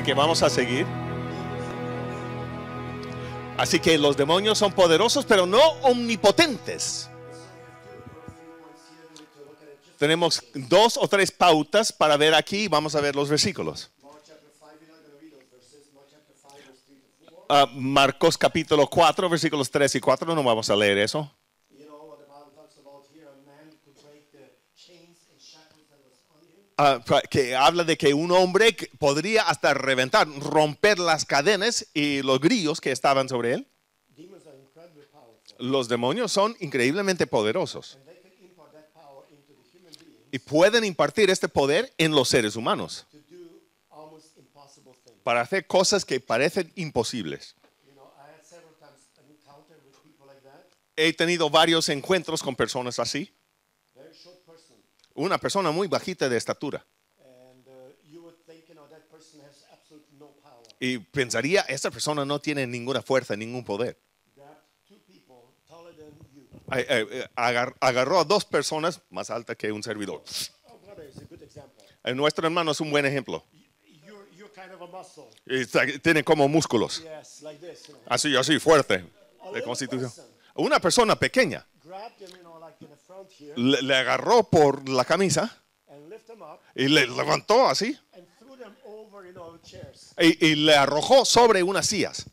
que vamos a seguir. Así que los demonios son poderosos, pero no omnipotentes. Tenemos 2 o 3 pautas para ver aquí. Vamos a ver los versículos. Marcos capítulo 4, versículos 3 y 4. No vamos a leer eso. Que habla de que un hombre podría hasta reventar, romper las cadenas y los grillos que estaban sobre él. Los demonios son increíblemente poderosos y pueden impartir este poder en los seres humanos para hacer cosas que parecen imposibles. He tenido varios encuentros con personas así. Una persona muy bajita de estatura. Y pensaría, esta persona no tiene ninguna fuerza, ningún poder. Agarró a 2 personas más altas que un servidor. Nuestro hermano es un buen ejemplo. Y tiene como músculos. Así, fuerte. De constitución. Una persona pequeña. Le agarró por la camisa y le levantó así y le arrojó sobre unas sillas.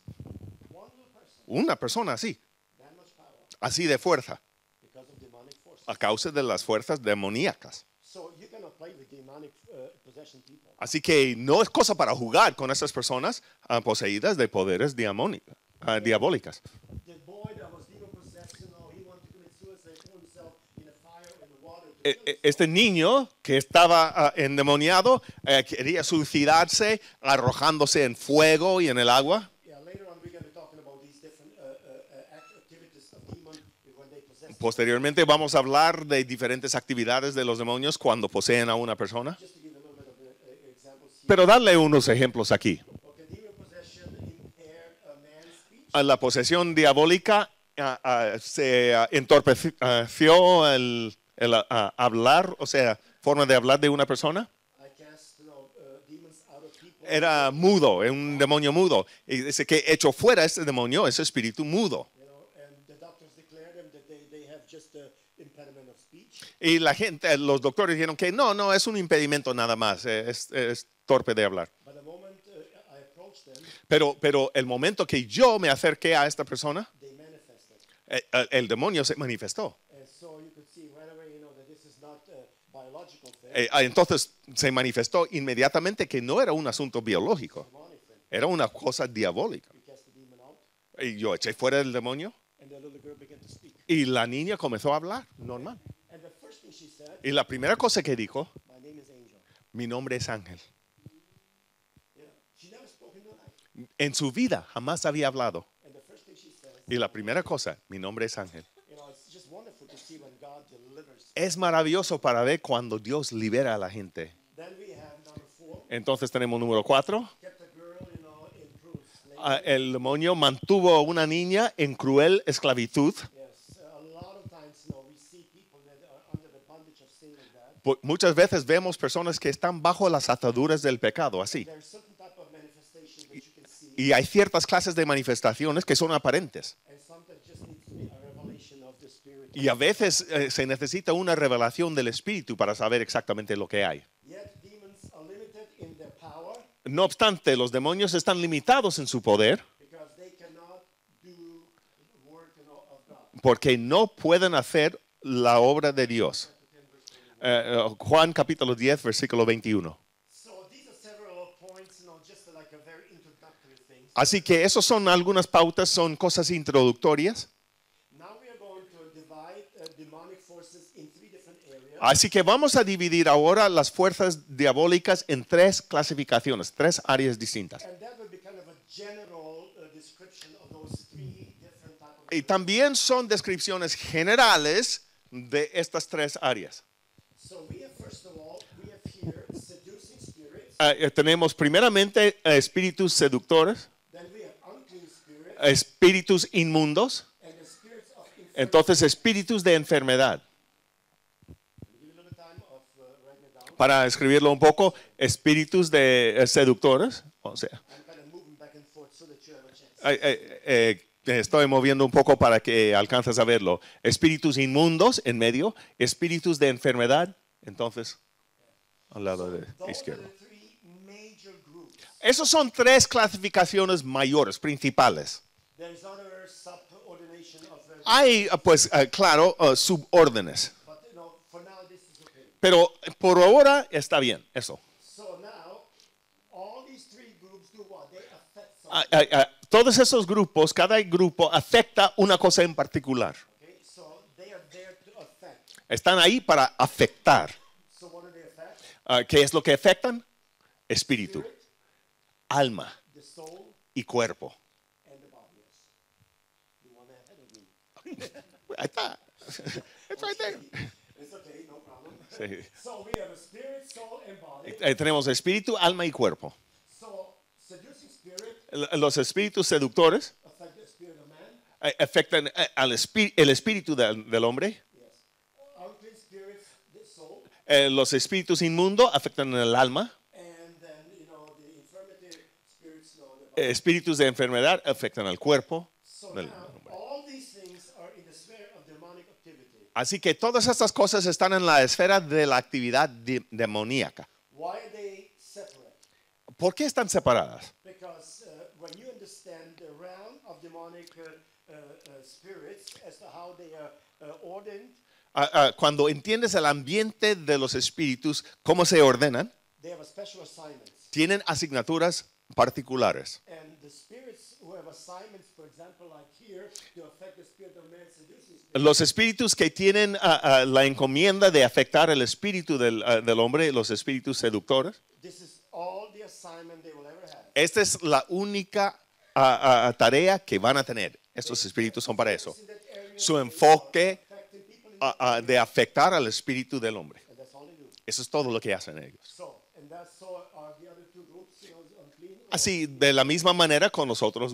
Una persona así de fuerza, a causa de las fuerzas demoníacas. Así que no es cosa para jugar con esas personas poseídas de poderes diabólicas. Este niño que estaba endemoniado quería suicidarse arrojándose en fuego y en el agua. Posteriormente vamos a hablar de diferentes actividades de los demonios cuando poseen a una persona. Pero darle unos ejemplos aquí. La posesión diabólica se entorpeció el hablar, o sea, forma de hablar de una persona. Era mudo, un demonio mudo. Y dice que echó fuera ese demonio, ese espíritu mudo. Y la gente, los doctores dijeron que no, es un impedimento nada más, es torpe de hablar. Pero el momento que yo me acerqué a esta persona, el demonio se manifestó. Entonces se manifestó inmediatamente que no era un asunto biológico, era una cosa diabólica. Y yo eché fuera el demonio y la niña comenzó a hablar normal. Y la primera cosa que dijo, mi nombre es Ángel. En su vida jamás había hablado. Y la primera cosa, mi nombre es Ángel. Es maravilloso para ver cuando Dios libera a la gente. Entonces tenemos número 4. El demonio mantuvo a una niña en cruel esclavitud. Muchas veces vemos personas que están bajo las ataduras del pecado, así. Y hay ciertas clases de manifestaciones que son aparentes. Y a veces se necesita una revelación del Espíritu para saber exactamente lo que hay. No obstante, los demonios están limitados en su poder porque no pueden hacer la obra de Dios. Juan capítulo 10, versículo 21. Así que esos son algunas pautas, son cosas introductorias. Así que vamos a dividir ahora las fuerzas diabólicas en 3 clasificaciones, 3 áreas distintas. Y también son descripciones generales de estas 3 áreas. Tenemos primeramente espíritus seductores, espíritus inmundos, entonces espíritus de enfermedad. Para escribirlo un poco, espíritus de seductores, O sea, I'm kind of moving back and forth so that you have a chance. estoy moviendo un poco para que alcances a verlo. Espíritus inmundos en medio, espíritus de enfermedad, entonces, al lado Those are izquierdo. the three major groups. Esas son tres clasificaciones mayores, principales. There's other subordination of Hay, pues, claro, subórdenes. but for now this is okay. Pero por ahora está bien, eso. So now all these three groups do what? They affect Ah, something. todos esos grupos, cada grupo afecta una cosa en particular. Okay? So they are there to affect. Están ahí para afectar. So what do they affect? ¿Qué es lo que afectan? Espíritu, Spirit, alma the soul, y cuerpo. and the body. Yes. The one ahead of me. Ahí está. It's right there. It's okay, no problem. Sí. So we have a spirit, soul, and body. Tenemos espíritu, alma y cuerpo. So seducing spirit Los espíritus seductores affect the spirit of man. afectan el espíritu del hombre. Yes. Unclean spirits, the soul, Los espíritus inmundos afectan el alma. and then the infirmity spirits, the body. Espíritus de enfermedad afectan al cuerpo. So del now hombre. all these things are in the sphere of demonic activity. Así que todas estas cosas están en la esfera de la actividad demoníaca. Why are they separate? ¿Por qué están separadas? Because when you understand the realm of demonic spirits as to how they are ordained, Cuando entiendes el ambiente de los espíritus, cómo se ordenan, they have a special assignments. tienen asignaturas particulares. And the spirits who have assignments, for example, like here, to affect the spirit of man, seducing spirit, Los espíritus que tienen la encomienda de afectar el espíritu del hombre, los espíritus seductores, this is all the assignment they will ever have. esta es la única tarea que van a tener. Estos espíritus son para eso. In that area, Su enfoque affecting people in de afectar al espíritu del hombre. and that's all they do. Eso es todo lo que hacen ellos. So, and that's so are the other two groups, unclean. Así, de la misma manera con los otros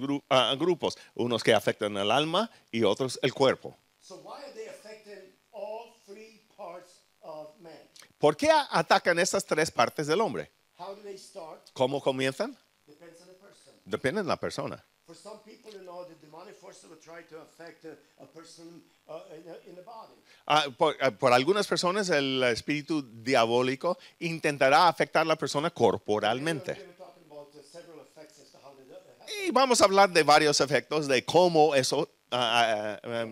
grupos, unos que afectan el alma y otros el cuerpo. So why are they affecting all three parts of man? ¿Por qué atacan estas tres partes del hombre? How do they start? ¿Cómo comienzan? Depends on the person. Depende de la persona. For some people, the demonic forces will try to affect a person in the body. Por algunas personas el espíritu diabólico intentará afectar a la persona corporalmente. We're talking about several effects as to how they do it. Y vamos a hablar de varios efectos de cómo eso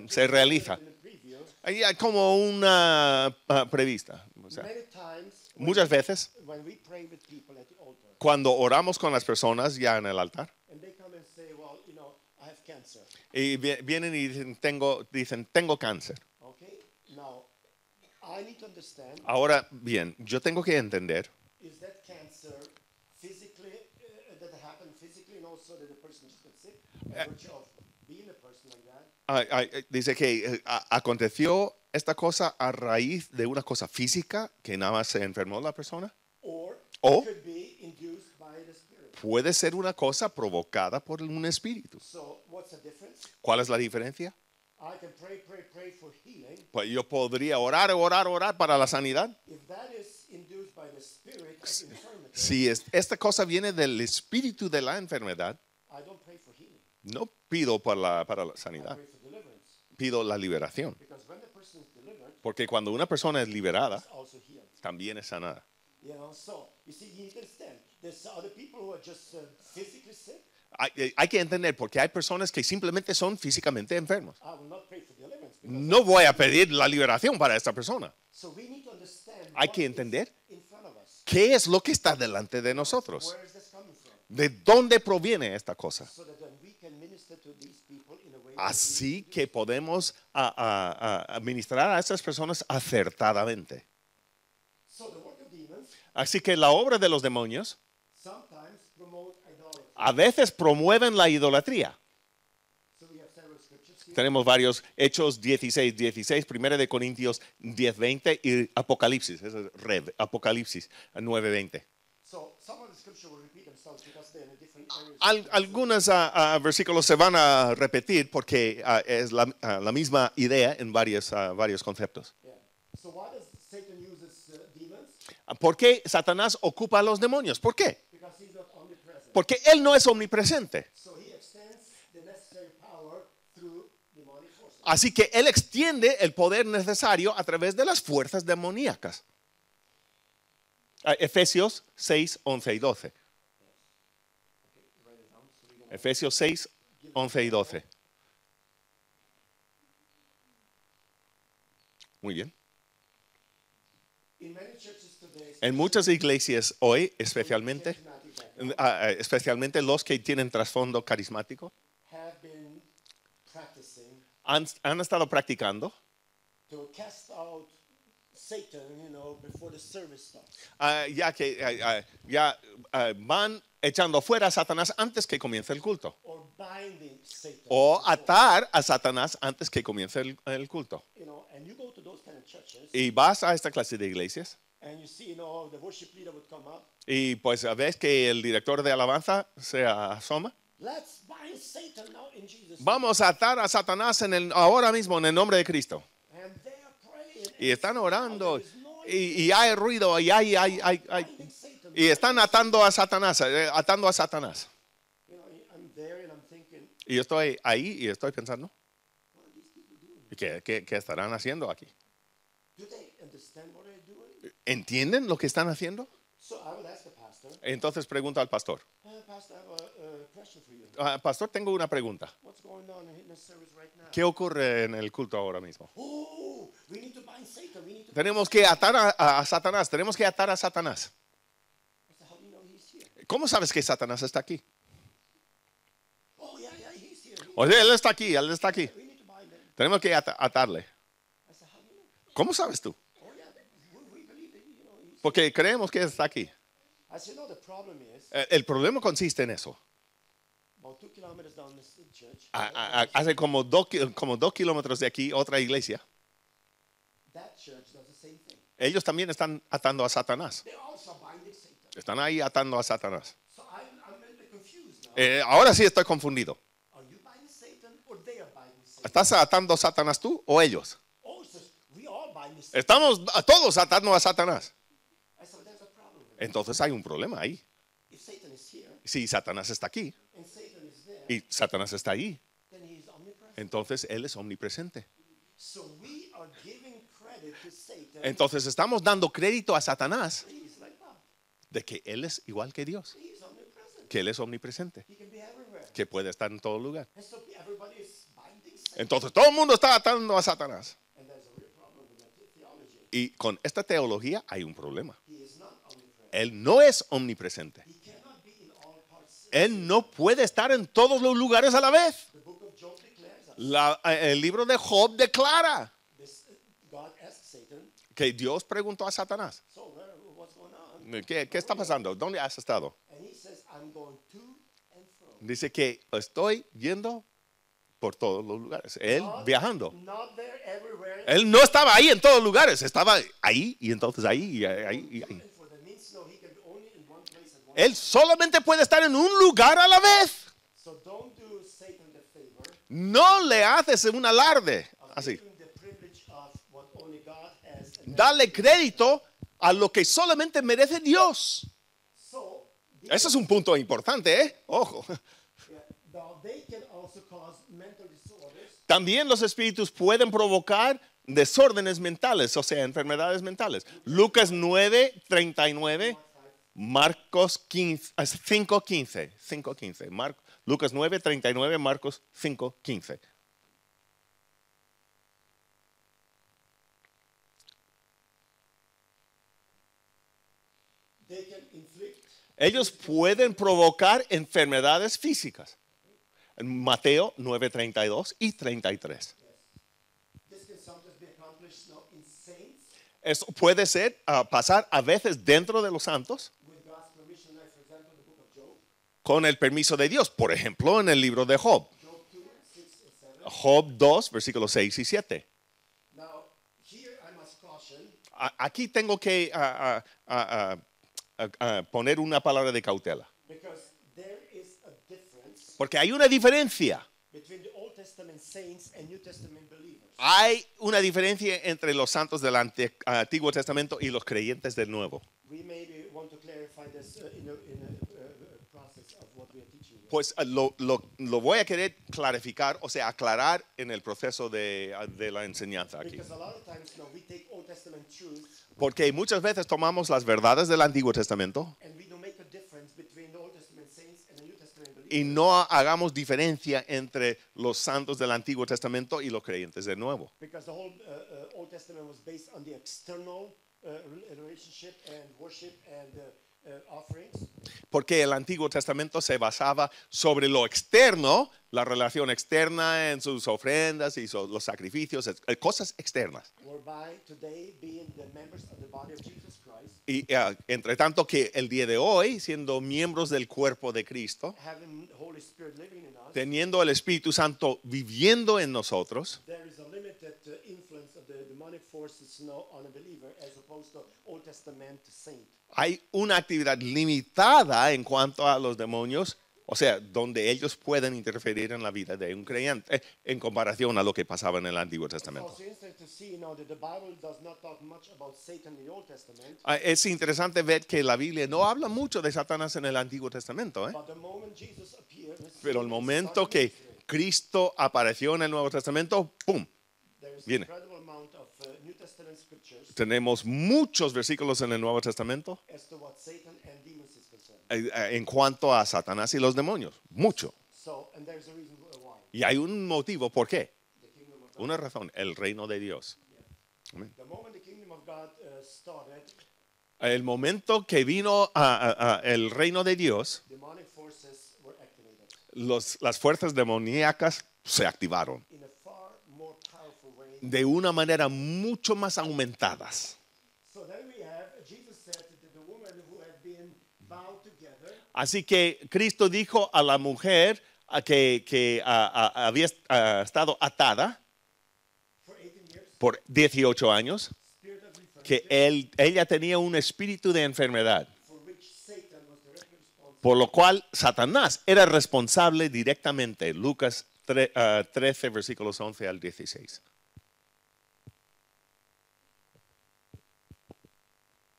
se realiza. In the preview, Ahí hay como una prevista. O sea, many times muchas veces when we pray with people at the altar, cuando oramos con las personas ya en el altar and they come and say, well, I have cancer. y vienen y dicen tengo cáncer. Okay? Now, I need to understand, Ahora bien, yo tengo que entender, is that cancer physically, that happened physically and also that the person just got sick? By virtue of being a person like that? dice que aconteció esta cosa a raíz de una cosa física que nada más se enfermó la persona. Or O- it could be induced by the spirit. Puede ser una cosa provocada por un espíritu. So, what's the difference? ¿Cuál es la diferencia? I can pray for healing. Pues yo podría orar para la sanidad. If that is induced by the spirit of infirmity, Si esta cosa viene del espíritu de la enfermedad, I don't pray for healing. no pido para la I sanidad, pray for deliverance. pido la liberación. Because when the person is delivered, Porque cuando una persona es liberada, it's also healed. también es sanada. So you see, you need to understand. There's other people who are just physically sick. Hay que entender, porque hay personas que simplemente son físicamente enfermos. I will not pray for deliverance. No voy a pedir la liberación para esta persona. So we need to understand Hay what que is entender in front of us. qué es lo que está delante de nosotros. Where is this coming from? ¿De dónde proviene esta cosa? So that then we can minister to these people in a way. Así que podemos administrar a estas personas acertadamente. So the work of demons Así que la obra de los demonios sometimes promote idolatry. a veces promueven la idolatría. So we have several scriptures here. Tenemos varios Hechos 16:16, 1 de Corintios 10:20 y Apocalipsis, ese es Rev, Apocalipsis 9:20. So some of the scripture will repeat themselves because they're in a different areas. Algunos versículos se van a repetir porque es la misma idea en varios conceptos. Yeah. So why does Satan uses demons? ¿Por qué Satanás ocupa a los demonios? ¿Por qué? Because he's not omnipresent. porque Él no es omnipresente. So he extends the necessary power through demonic forces. Así que Él extiende el poder necesario a través de las fuerzas demoníacas. Efesios 6, 11 y 12. Efesios 6, 11 y 12. Muy bien. In many churches today, En muchas iglesias hoy, especialmente los que tienen trasfondo carismático, have been practicing han estado practicando to cast out Satan, before the service starts. Van echando fuera a Satanás antes que comience el culto. Or binding Satan. O atar a Satanás antes que comience el culto. And you go to those kind of churches, Y vas a esta clase de iglesias and you see, the worship leader would come up. y pues ves que el director de alabanza se asoma. Let's bind Satan now in Jesus' name. Vamos a atar a Satanás ahora mismo en el nombre de Cristo. And they are praying. Y están orando There is noise. y hay ruido y Binding Satan. y están atando a Satanás, I'm there and I'm thinking, Y yo estoy ahí y estoy pensando, what are these people doing? ¿qué estarán haciendo aquí? Do they understand what they're doing? ¿Entienden lo que están haciendo? So I would ask the pastor, Entonces pregunto al pastor, Pastor, I have a question for you. pastor, tengo una pregunta. What's going on in the service right now? ¿Qué ocurre en el culto ahora mismo? Oh, we need to bind Satan. We need to. Tenemos que atar a Satanás, tenemos que atar a Satanás. I said, how do you know he's here? ¿Cómo sabes que Satanás está aquí? Oh, yeah, he's here. O sea, él está aquí. We need to bind him. Tenemos que atarle. I said, how do you know? ¿Cómo sabes tú? Oh, yeah, we believe that, he's. Porque creemos que está aquí. I said, no, the problem is, El problema consiste en eso. about 2 kilometers down the church, Hace como 2 kilómetros de aquí, otra iglesia. that church does the same thing. Ellos también están atando a Satanás. They also binding Satan. Están ahí atando a Satanás. So I'm a little bit confused now. Ahora sí estoy confundido. Are you binding Satan or they are binding Satan? ¿Estás atando a Satanás tú o ellos? Oh, it says we all binding Satan. Estamos todos atando a Satanás. I said, there's a problem with that. Entonces hay un problema ahí. If Satan is here Si Satanás está aquí and Satan is there, y Satanás está ahí, then he is omnipresent. entonces Él es omnipresente. So we are giving credit to Satan. Entonces estamos dando crédito a Satanás He is like God. de que Él es igual que Dios, He is omnipresent. que Él es omnipresente, He can be everywhere. que puede estar en todo lugar. And so everybody is binding Satan. Entonces todo el mundo está atando a Satanás. And there's a real problem with that theology. Y con esta teología hay un problema. He is not omnipresent. Él no es omnipresente. He cannot be in all parts. Él no puede estar en todos los lugares a la vez. The book of Job declares us. El libro de Job declara God asked Satan, que Dios preguntó a Satanás, so what's going on? ¿qué está pasando? ¿Dónde has estado? And he says, I'm going to and fro. Dice que estoy yendo por todos los lugares. Él viajando. Not there, everywhere. Él no estaba ahí en todos lugares, estaba ahí y entonces ahí y ahí y ahí. And for the means, no, he can be only in one place at once. Él solamente puede estar en un lugar a la vez. So don't do Satan the favor No le haces un alarde of así. giving the privilege of what only God has. And Dale crédito a lo que solamente merece Dios. so, Ese es un punto importante, ¿eh? Ojo. now they can also cause mental disorders. También los espíritus pueden provocar desórdenes mentales, o sea, enfermedades mentales. Lucas 9:39, Marcos 5:15. Lucas 9:39, Marcos 5:15. They can inflict. Ellos pueden provocar enfermedades físicas. En Mateo 9:32 y 33. This can sometimes be accomplished now in saints Eso puede ser pasar a veces dentro de los santos with God's permission, like for example the book of Job. con el permiso de Dios. Por ejemplo, en el libro de Job. Job 2, 6 and 7. Job 2, versículos 6 y 7. Now, here I must caution, Aquí tengo que poner una palabra de cautela. because there is a difference Porque hay una diferencia. between the Old Testament saints and New Testament believers. Hay una diferencia entre los santos del Antiguo Testamento y los creyentes del Nuevo. We maybe want to clarify this in a process of what we are teaching here. Pues lo voy a querer clarificar, o sea, aclarar en el proceso de la enseñanza aquí. Because a lot of times now we take Old Testament truths Porque muchas veces tomamos las verdades del Antiguo Testamento and we don't make a difference between the Old Testament saints and the New Testament believers. y no hagamos diferencia entre los santos del Antiguo Testamento y los creyentes del Nuevo. Because the whole Old Testament was based on the external relationship and worship and offerings. Porque el Antiguo Testamento se basaba sobre lo externo, la relación externa en sus ofrendas y los sacrificios, cosas externas. Whereby today, being the members of the body of Jesus Christ, Y entre tanto que el día de hoy, siendo miembros del cuerpo de Cristo, having the Holy Spirit living in us, teniendo el Espíritu Santo viviendo en nosotros, there is a limited influence of the demonic forces now on a believer as opposed to Old Testament saint. hay una actividad limitada en cuanto a los demonios, o sea, donde ellos pueden interferir en la vida de un creyente en comparación a lo que pasaba en el Antiguo It's Testamento. also interesting to see now that the Bible does not talk much about Satan in the Old Testament, Es interesante ver que la Biblia no habla mucho de Satanás en el Antiguo Testamento, but the moment Jesus appeared, pero el momento que Cristo apareció en el Nuevo Testamento, ¡pum! there is an viene. incredible amount of New Testament scriptures Tenemos muchos versículos en el Nuevo Testamento as to what Satan and demons is concerned. en cuanto a Satanás y los demonios. Mucho. So, and there's a reason why. Y hay un motivo. ¿Por qué? The kingdom of God. Una razón. El reino de Dios. The moment the kingdom of God started, El momento que vino el reino de Dios, demonic forces were activated las fuerzas demoníacas se activaron in a far more powerful way. de una manera mucho más aumentadas. So then we have, Jesus said that the woman who had been bound together Así que Cristo dijo a la mujer que había estado atada for 18 years, por 18 años, spirit of infirmity, que ella tenía un espíritu de enfermedad, for which Satan was directly responsible. por lo cual Satanás era responsable directamente. Lucas 13, versículos 11 al 16.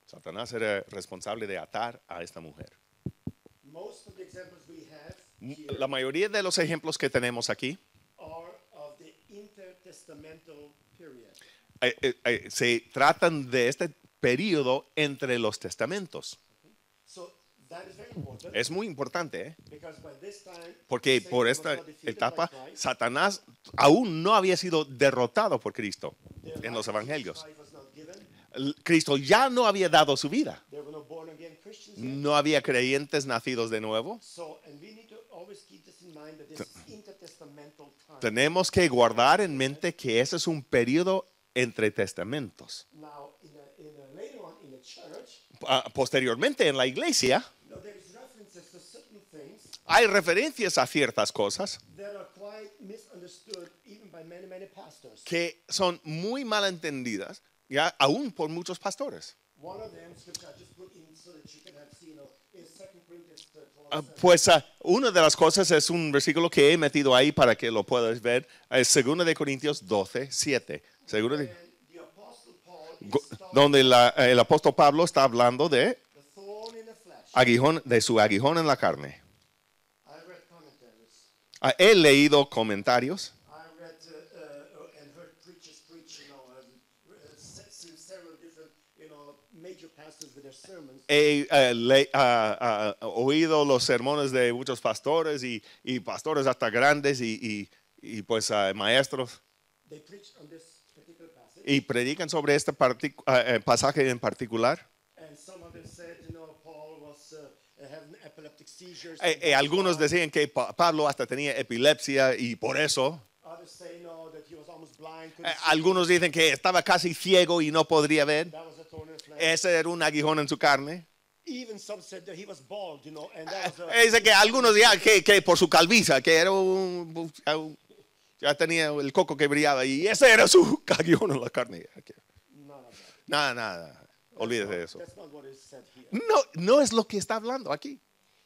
Satanás era responsable de atar a esta mujer. Most of the examples we have here La mayoría de los ejemplos que tenemos aquí are of the intertestamental period. se tratan de este periodo entre los testamentos. So that is very important Es muy importante, because by this time, porque Satan por was esta not defeated etapa by Christ. Satanás aún no había sido derrotado por Cristo The en los life of evangelios. Jesus Christ was not given. Cristo ya no había dado su vida. There were no born again Christians yet. No había creyentes nacidos de nuevo. So, and we need to always keep this in mind that this is intertestamental time. Tenemos que guardar en mente que ese es un periodo entre testamentos. Now, later on in the church, Posteriormente en la iglesia there is references to certain things hay referencias a ciertas cosas that are quite misunderstood even by many, many pastors. que son muy mal entendidas, ya aún por muchos pastores. One of them, which I just put in so that you can have seen, is 2 Corinthians 12. Pues una de las cosas es un versículo que he metido ahí para que lo puedas ver. Es 2 de Corintios 12, 7. And the Apostle Paul is talking Donde el apóstol Pablo está hablando de the thorn in the flesh. aguijón, de su aguijón en la carne. I read commentaries. He leído comentarios. I read and heard preachers preach, seen several different, major pastors with their sermons. He oído los sermones de muchos pastores y pastores hasta grandes y pues maestros They preached on this particular passage, y predican sobre este pasaje en particular. and some of them said, Paul was having epileptic seizures. Algunos decían que Pablo hasta tenía epilepsia y por eso. Others say no, that he was almost blind. couldn't see. Algunos dicen que estaba casi ciego y no podría ver. That was a thorn in the flesh. Ese era un aguijón en su carne. Even some said that he was bald, and that was Dice que algunos ya que por su calviza, que era ya tenía el coco que brillaba y ese era su aguijón en la carne. none of that. Nada, olvídese de eso. That's not what is said here. No es lo que está hablando aquí.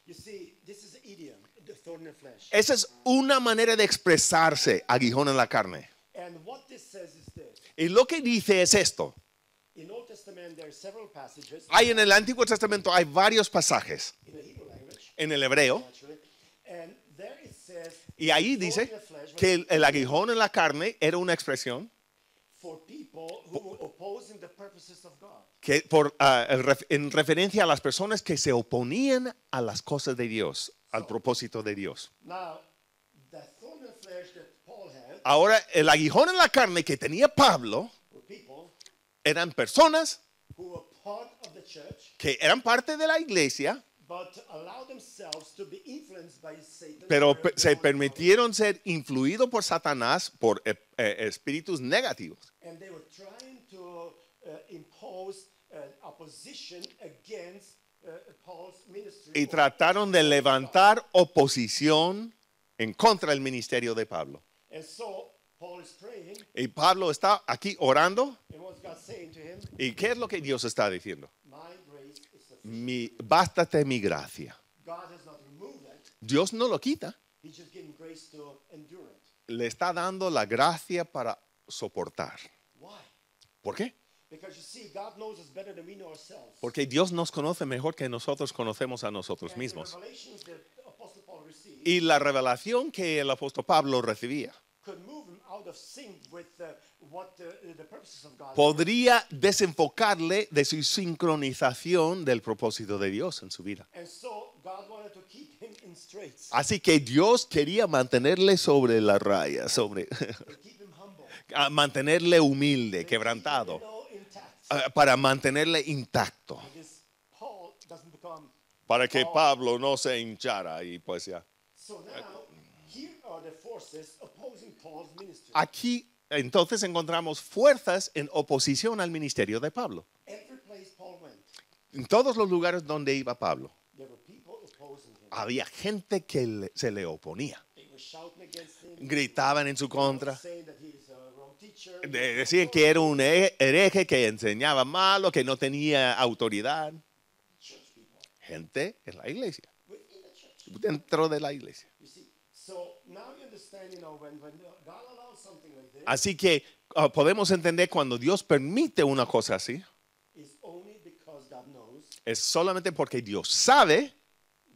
You see, this is an idiom, the thorn in the flesh. Esa es una manera de expresarse, aguijón en la carne. And what this says is this. Y lo que dice es esto. In Old Testament, there are several passages En el Antiguo Testamento hay varios pasajes in the Hebrew language en el hebreo. actually. And there it says, Y ahí thorn dice in the flesh, que el aguijón en la carne era una expresión for people who were opposing the purposes of God. que en referencia a las personas que se oponían a las cosas de Dios, al propósito de Dios. Now, the thorn in the flesh that Paul had Ahora, el aguijón en la carne que tenía Pablo were people eran personas who were part of the church, que eran parte de la iglesia, but allowed themselves to be influenced by Satan. pero Their se demonic permitieron ser influidos por Satanás, por espíritus negativos. power. And they were trying to impose opposition against Paul's ministry. Y trataron de levantar oposición en contra del ministerio de Pablo. And so Paul is praying, Y Pablo está aquí orando. and what's God saying to him? ¿Y qué es lo que Dios está diciendo? My grace is sufficient. Bástate mi gracia. God has not removed that. Dios no lo quita. He's just giving grace to endure it. Le está dando la gracia para soportar. Why? ¿Por qué? Because you see, God knows us better than we know ourselves. Porque Dios nos conoce mejor que nosotros conocemos a nosotros And the mismos. revelations that Apostle Paul received Y la revelación que el apóstol Pablo recibía could move him out of sync with what the purposes of God are. podría desenfocarle de su sincronización del propósito de Dios en su vida. And so God wanted to keep him in straits Así que Dios quería mantenerle sobre la raya, and keep him humble, a mantenerle humilde, quebrantado, intact. para mantenerle intacto, Because Paul doesn't become. para que Pablo no se hinchara y pues ya. So now, here are the forces opposing Paul's ministry. Aquí entonces encontramos fuerzas en oposición al ministerio de Pablo. Every place Paul went, En todos los lugares donde iba Pablo, there were people opposing him. había gente que se le oponía. They were shouting against him, Gritaban en su contra. saying that he's a wrong teacher. Decían que era un hereje, que enseñaba malo, que no tenía autoridad. Church people Gente en la iglesia, within the church. dentro de la iglesia. You see, so now you understand, when God allows something like this, Así que podemos entender cuando Dios permite una cosa así, it's only because God knows es solamente porque Dios sabe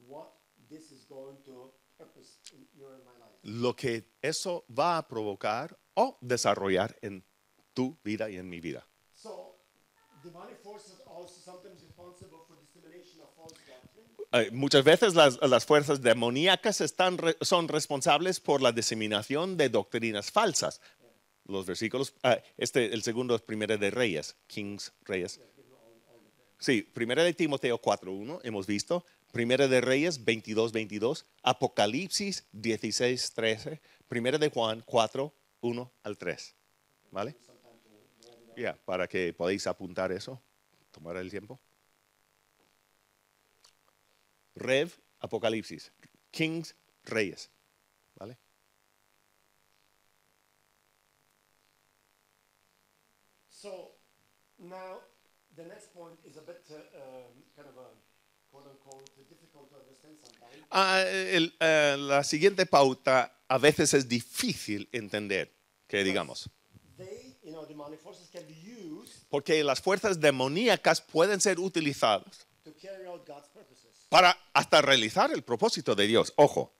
what this is going to purpose in your and my life. lo que eso va a provocar o desarrollar en tu vida y en mi vida. So, demonic forces are also sometimes responsible for dissemination of false doctrine. Muchas veces las fuerzas demoníacas son responsables por la diseminación de doctrinas falsas. Los versículos, el segundo es Primera de Reyes, Kings, Reyes. Sí, Primera de Timoteo 4:1, hemos visto. Primera de Reyes 22:22, Apocalipsis 16:13, Primera de Juan 4:1 al 3. ¿Vale? Ya, para que podáis apuntar eso, tomar el tiempo. Rev, Apocalipsis, Kings, Reyes. ¿Vale? So, now the next point is a bit kind of a quote unquote difficult to understand sometimes. La siguiente pauta a veces es difícil entender, que digamos, They, demonic forces can be used porque las fuerzas demoníacas pueden ser utilizadas to carry out God's purposes. para hasta realizar el propósito de Dios. Ojo,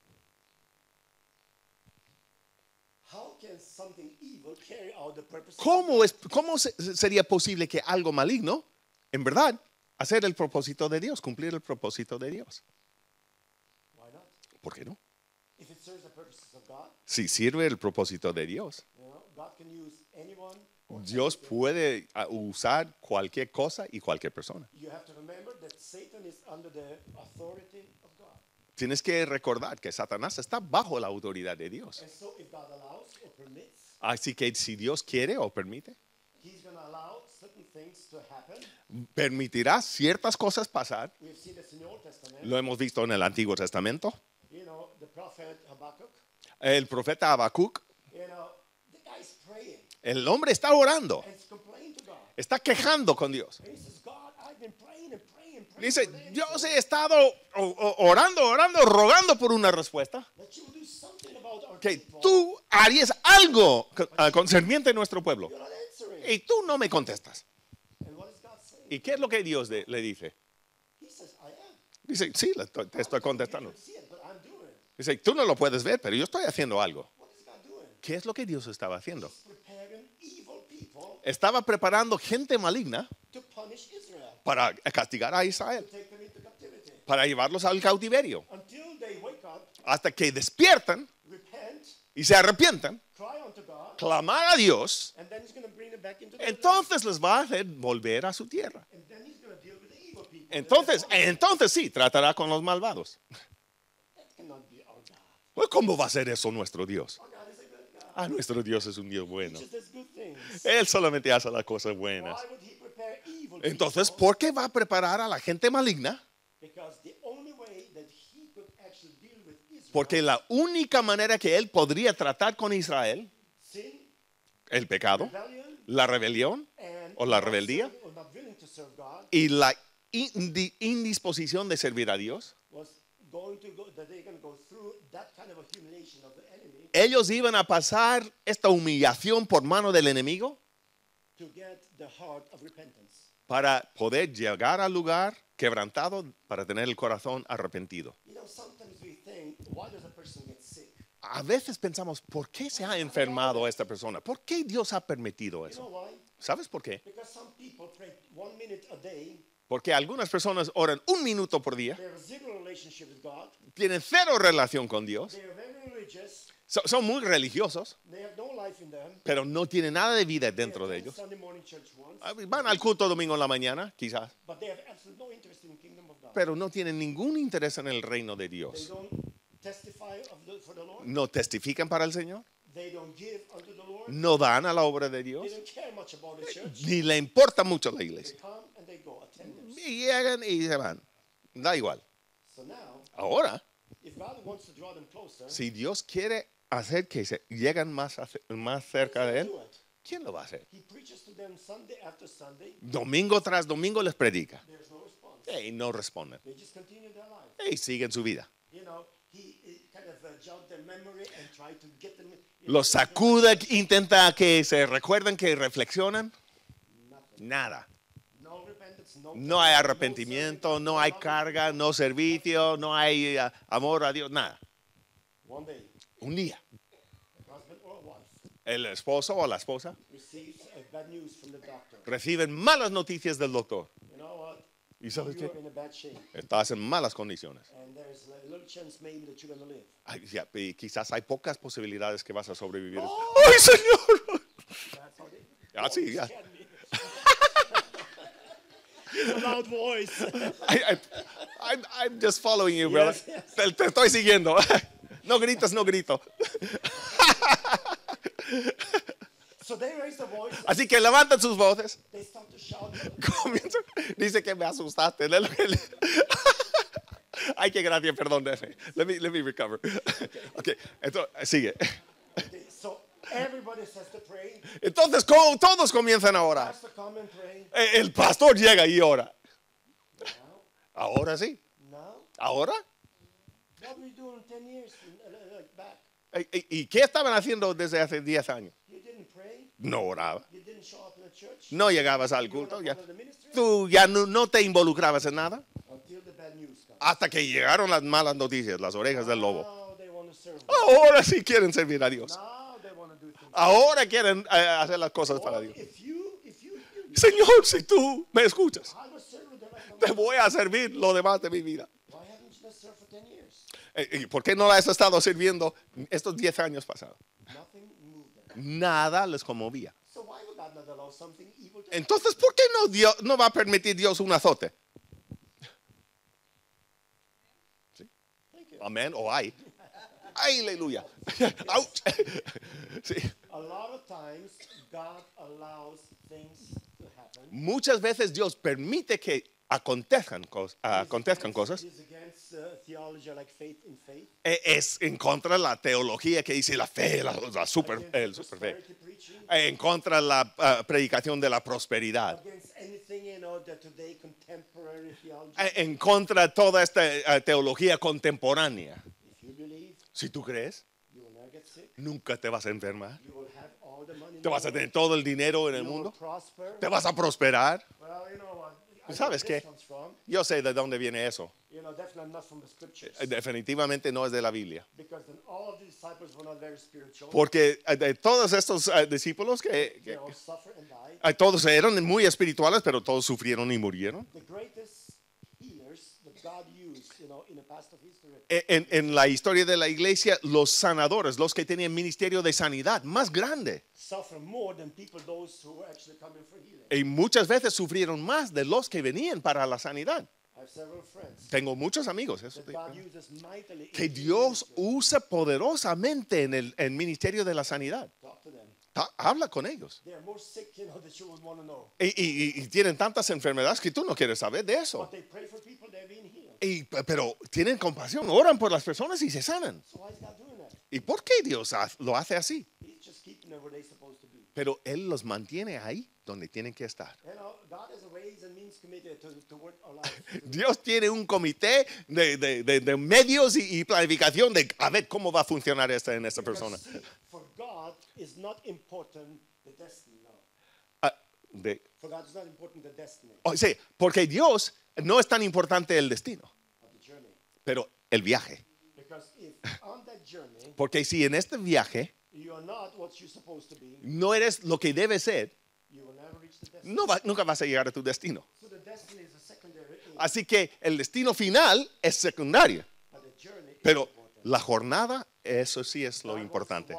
How can something evil carry out the purposes? ¿cómo sería posible que algo maligno, en verdad, hacer el propósito de Dios, cumplir el propósito de Dios? Why not? ¿Por qué no? If it serves the purposes of God, Si sirve el propósito de Dios, God can use anyone. Or Dios anything. puede usar cualquier cosa y cualquier persona. You have to remember that Satan is under the authority of God. Tienes que recordar que Satanás está bajo la autoridad de Dios. And so if God allows or permits, Así que si Dios quiere o permite, he's going to allow certain things to happen. permitirá ciertas cosas pasar. We've seen this in the Old Testament. Lo hemos visto en el Antiguo Testamento. The prophet Habakkuk, El profeta Habacuc, the guy's praying el hombre está orando, and he's complaining to God. está quejando con Dios. And he says, God, I've been praying and praying and praying. Dice, for an Dios answer, he estado orando, rogando por una respuesta. that you will do something about our Que people. tú harías algo concerniente a nuestro pueblo. You're not answering. Y tú no me contestas. And what is God saying? ¿Y qué es lo que Dios le dice? He says, I am. Dice, sí, te estoy contestando. You can see it, but I'm doing it. Dice, tú no lo puedes ver, pero yo estoy haciendo algo. What is God doing? ¿Qué es lo que Dios estaba haciendo? He's preparing evil people Estaba preparando gente maligna to punish Israel, para castigar a Israel, to take them into captivity. para llevarlos al cautiverio, Until they wake up, hasta que despiertan repent, y se arrepientan, cry unto God, clamar a Dios, and then He's going to bring them back into the land. entonces les va a hacer volver a su tierra. And then He's going to deal with the evil people. Entonces sí, tratará con los malvados. That cannot be our God. Pues, ¿cómo va a ser eso nuestro Dios? Our God is a good God. Ah, nuestro Dios es un Dios bueno. He just does good things. Él solamente hace las cosas buenas. Why would He prepare evil Entonces, people? ¿por qué va a preparar a la gente maligna? Because the only way that He could actually deal with Israel, Porque la única manera que él podría tratar con Israel, sin el pecado, rebellion, la rebelión and o la not rebeldía serving or not willing to serve God, y la indisposición de servir a Dios, was going to go, that they're going to go through that kind of a humiliation of the enemy ellos iban a pasar esta humillación por mano del enemigo to get the heart of repentance. para poder llegar al lugar quebrantado, para tener el corazón arrepentido. You know, sometimes we think, why does a person get sick? A veces pensamos, ¿por qué se ha enfermado esta persona? ¿Por qué Dios ha permitido You know eso? why? ¿Sabes por qué? Because some people pray 1 minute a day. Porque algunas personas oran 1 minuto por día, They have zero relationship with God. tienen cero relación con Dios, They are very religious. son muy religiosos, They have no life in them. pero no tienen nada de vida dentro de They attend ellos. Sunday morning church once, Van al culto domingo en la mañana, quizás, but they have absolutely no interest in the kingdom of God. pero no tienen ningún interés en el reino de They Dios. don't testify for the Lord. No testifican para el Señor, They don't give unto the Lord. no dan a la obra de They Dios, don't care much about the church. ni le importa mucho la They iglesia. come and they go, attenders. Y llegan y se van. Da igual. So now, Ahora, if God wants to draw them closer, si Dios quiere hacer que se lleguen más cerca de Él, do it. ¿quién lo va a hacer? He preaches to them Sunday after Sunday. Domingo tras domingo les predica. There's no response. Y no responden. They just continue their life. Y siguen su vida. You know, he kind of jogged their memory and tried to get them. Los sacude, intenta que se recuerden, que reflexionan. Nothing. Nada. No repentance, No hay arrepentimiento, no hay carga, no servicio, no hay amor a Dios, nada. One day, Un día, a husband or a wife el esposo o la esposa receives bad news from the doctor. reciben malas noticias del doctor. You know what? ¿Y sabes You qué? are in a bad shape, Estás en malas condiciones. and there's a little chance maybe that you're going to live. Ay, ya, y quizás hay pocas posibilidades que vas a sobrevivir. Oh! ¡Ay, Señor! That's how they. Así, ya. Scared me. A loud voice. I'm just following you, brother. Yes, yes. Te estoy siguiendo. No gritas, no grito. So they raise the voice. Así que levantan sus voces. They start to shout. Comienza- Dice que me asustaste. Ay, qué gracia, perdón. Let me recover. Okay, entonces, sigue. So everybody says to pray. Entonces, todos comienzan a orar. Pastor come and pray. El pastor llega y ora. Now, Ahora sí. now, Ahora. what were you doing 10 years like back? ¿Y qué estaban haciendo desde hace 10 años? You didn't pray. No oraba. You didn't show up in the church. No llegabas al You were culto. not Ya. part of the ministry Tú ya no te involucrabas en nada. until the bad news comes. Hasta que llegaron las malas noticias, las orejas del lobo. Now they want to serve God. Ahora sí quieren servir a Dios. Now they want to do things. Ahora quieren hacer las cosas para Lord, Dios. if you Señor, si tú me escuchas, I will serve the rest of te my life. voy a servir lo demás de mi vida. Why haven't you just served for 10 years? ¿Y por qué no la has estado sirviendo estos 10 años pasados? Nothing moved them. Nada les conmovía. So why would God not allow something evil to happen? Entonces, ¿por qué no va a permitir Dios un azote? Thank you. Amén o ay. Aleluya. Ouch. Sí. A lot of times, God allows things to happen. Muchas veces Dios permite que acontezcan cosas. It's against theology like faith in faith. Es en contra de la teología que dice la fe, el super fe. Prosperity preaching. En contra de la predicación de la prosperidad. Against anything, that today contemporary theology. En contra de toda esta teología contemporánea. If you believe, Si tú crees, you will never get sick. nunca te vas a enfermar. You will have all the money. in Te the vas a world. tener todo el dinero en el You will mundo. prosper. Te vas a prosperar. Well, you know what? ¿Sabes qué? Yo sé de dónde viene eso. Definitivamente no es de la Biblia. Porque de todos estos discípulos todos eran muy espirituales, pero todos sufrieron y murieron. En la historia de la iglesia, los sanadores, los que tenían ministerio de sanidad más grande, y muchas veces sufrieron más de los que venían para la sanidad. Tengo muchos amigos que Dios usa poderosamente en el ministerio de la sanidad. Habla con ellos. Y tienen tantas enfermedades que tú no quieres saber de eso. Pero tienen compasión, oran por las personas y se sanan. ¿Y por qué Dios lo hace así? Pero Él los mantiene ahí donde tienen que estar. Dios tiene un comité de medios y planificación de a ver cómo va a funcionar en esta persona. Sí, porque Dios no es tan importante el destino, pero el viaje. Porque si en este viaje no eres lo que debes ser, nunca vas a llegar a tu destino. Así que el destino final es secundario, pero la jornada, eso sí es lo importante.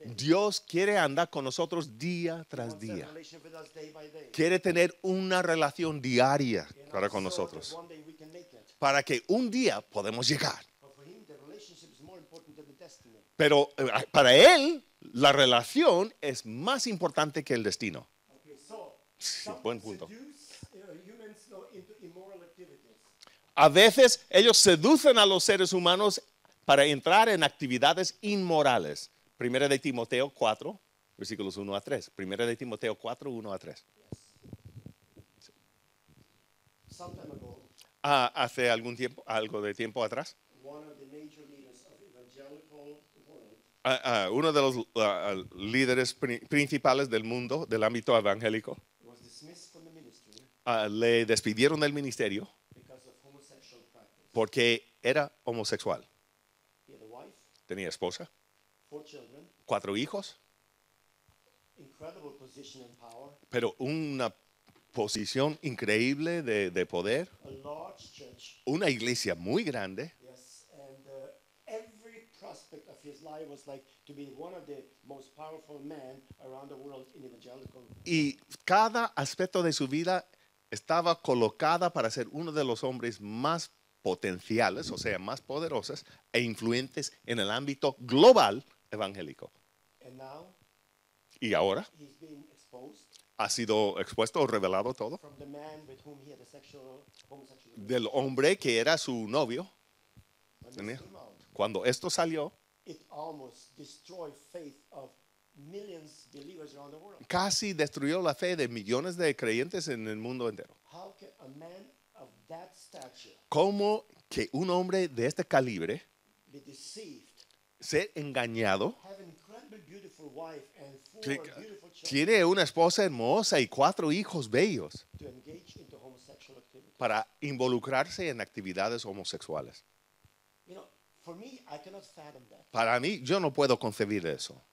Dios quiere andar con nosotros día tras día. Quiere tener una relación diaria para con nosotros, para que un día podamos llegar. Pero para Él, la relación es más importante que el destino. Sí, buen punto. A veces ellos seducen a los seres humanos para entrar en actividades inmorales. Primera de Timoteo 4, versículos 1 a 3. Primera de Timoteo 4, 1 a 3. Hace algo de tiempo atrás, uno de los líderes principales del mundo, del ámbito evangélico, le despidieron del ministerio porque era homosexual. Tenía esposa, 4 hijos, pero una posición increíble de poder, una iglesia muy grande. Y cada aspecto de su vida estaba colocada para ser uno de los hombres más potenciales, o sea, más poderosos e influentes en el ámbito global evangélico. Y ahora ha sido expuesto o revelado todo del hombre que era su novio. Cuando esto salió, casi destruyó la fe de millones de creyentes en el mundo entero. ¿Cómo que un hombre de este calibre ser engañado, tiene una esposa hermosa y 4 hijos bellos, para involucrarse en actividades homosexuales? Para mí, yo no puedo concebir eso.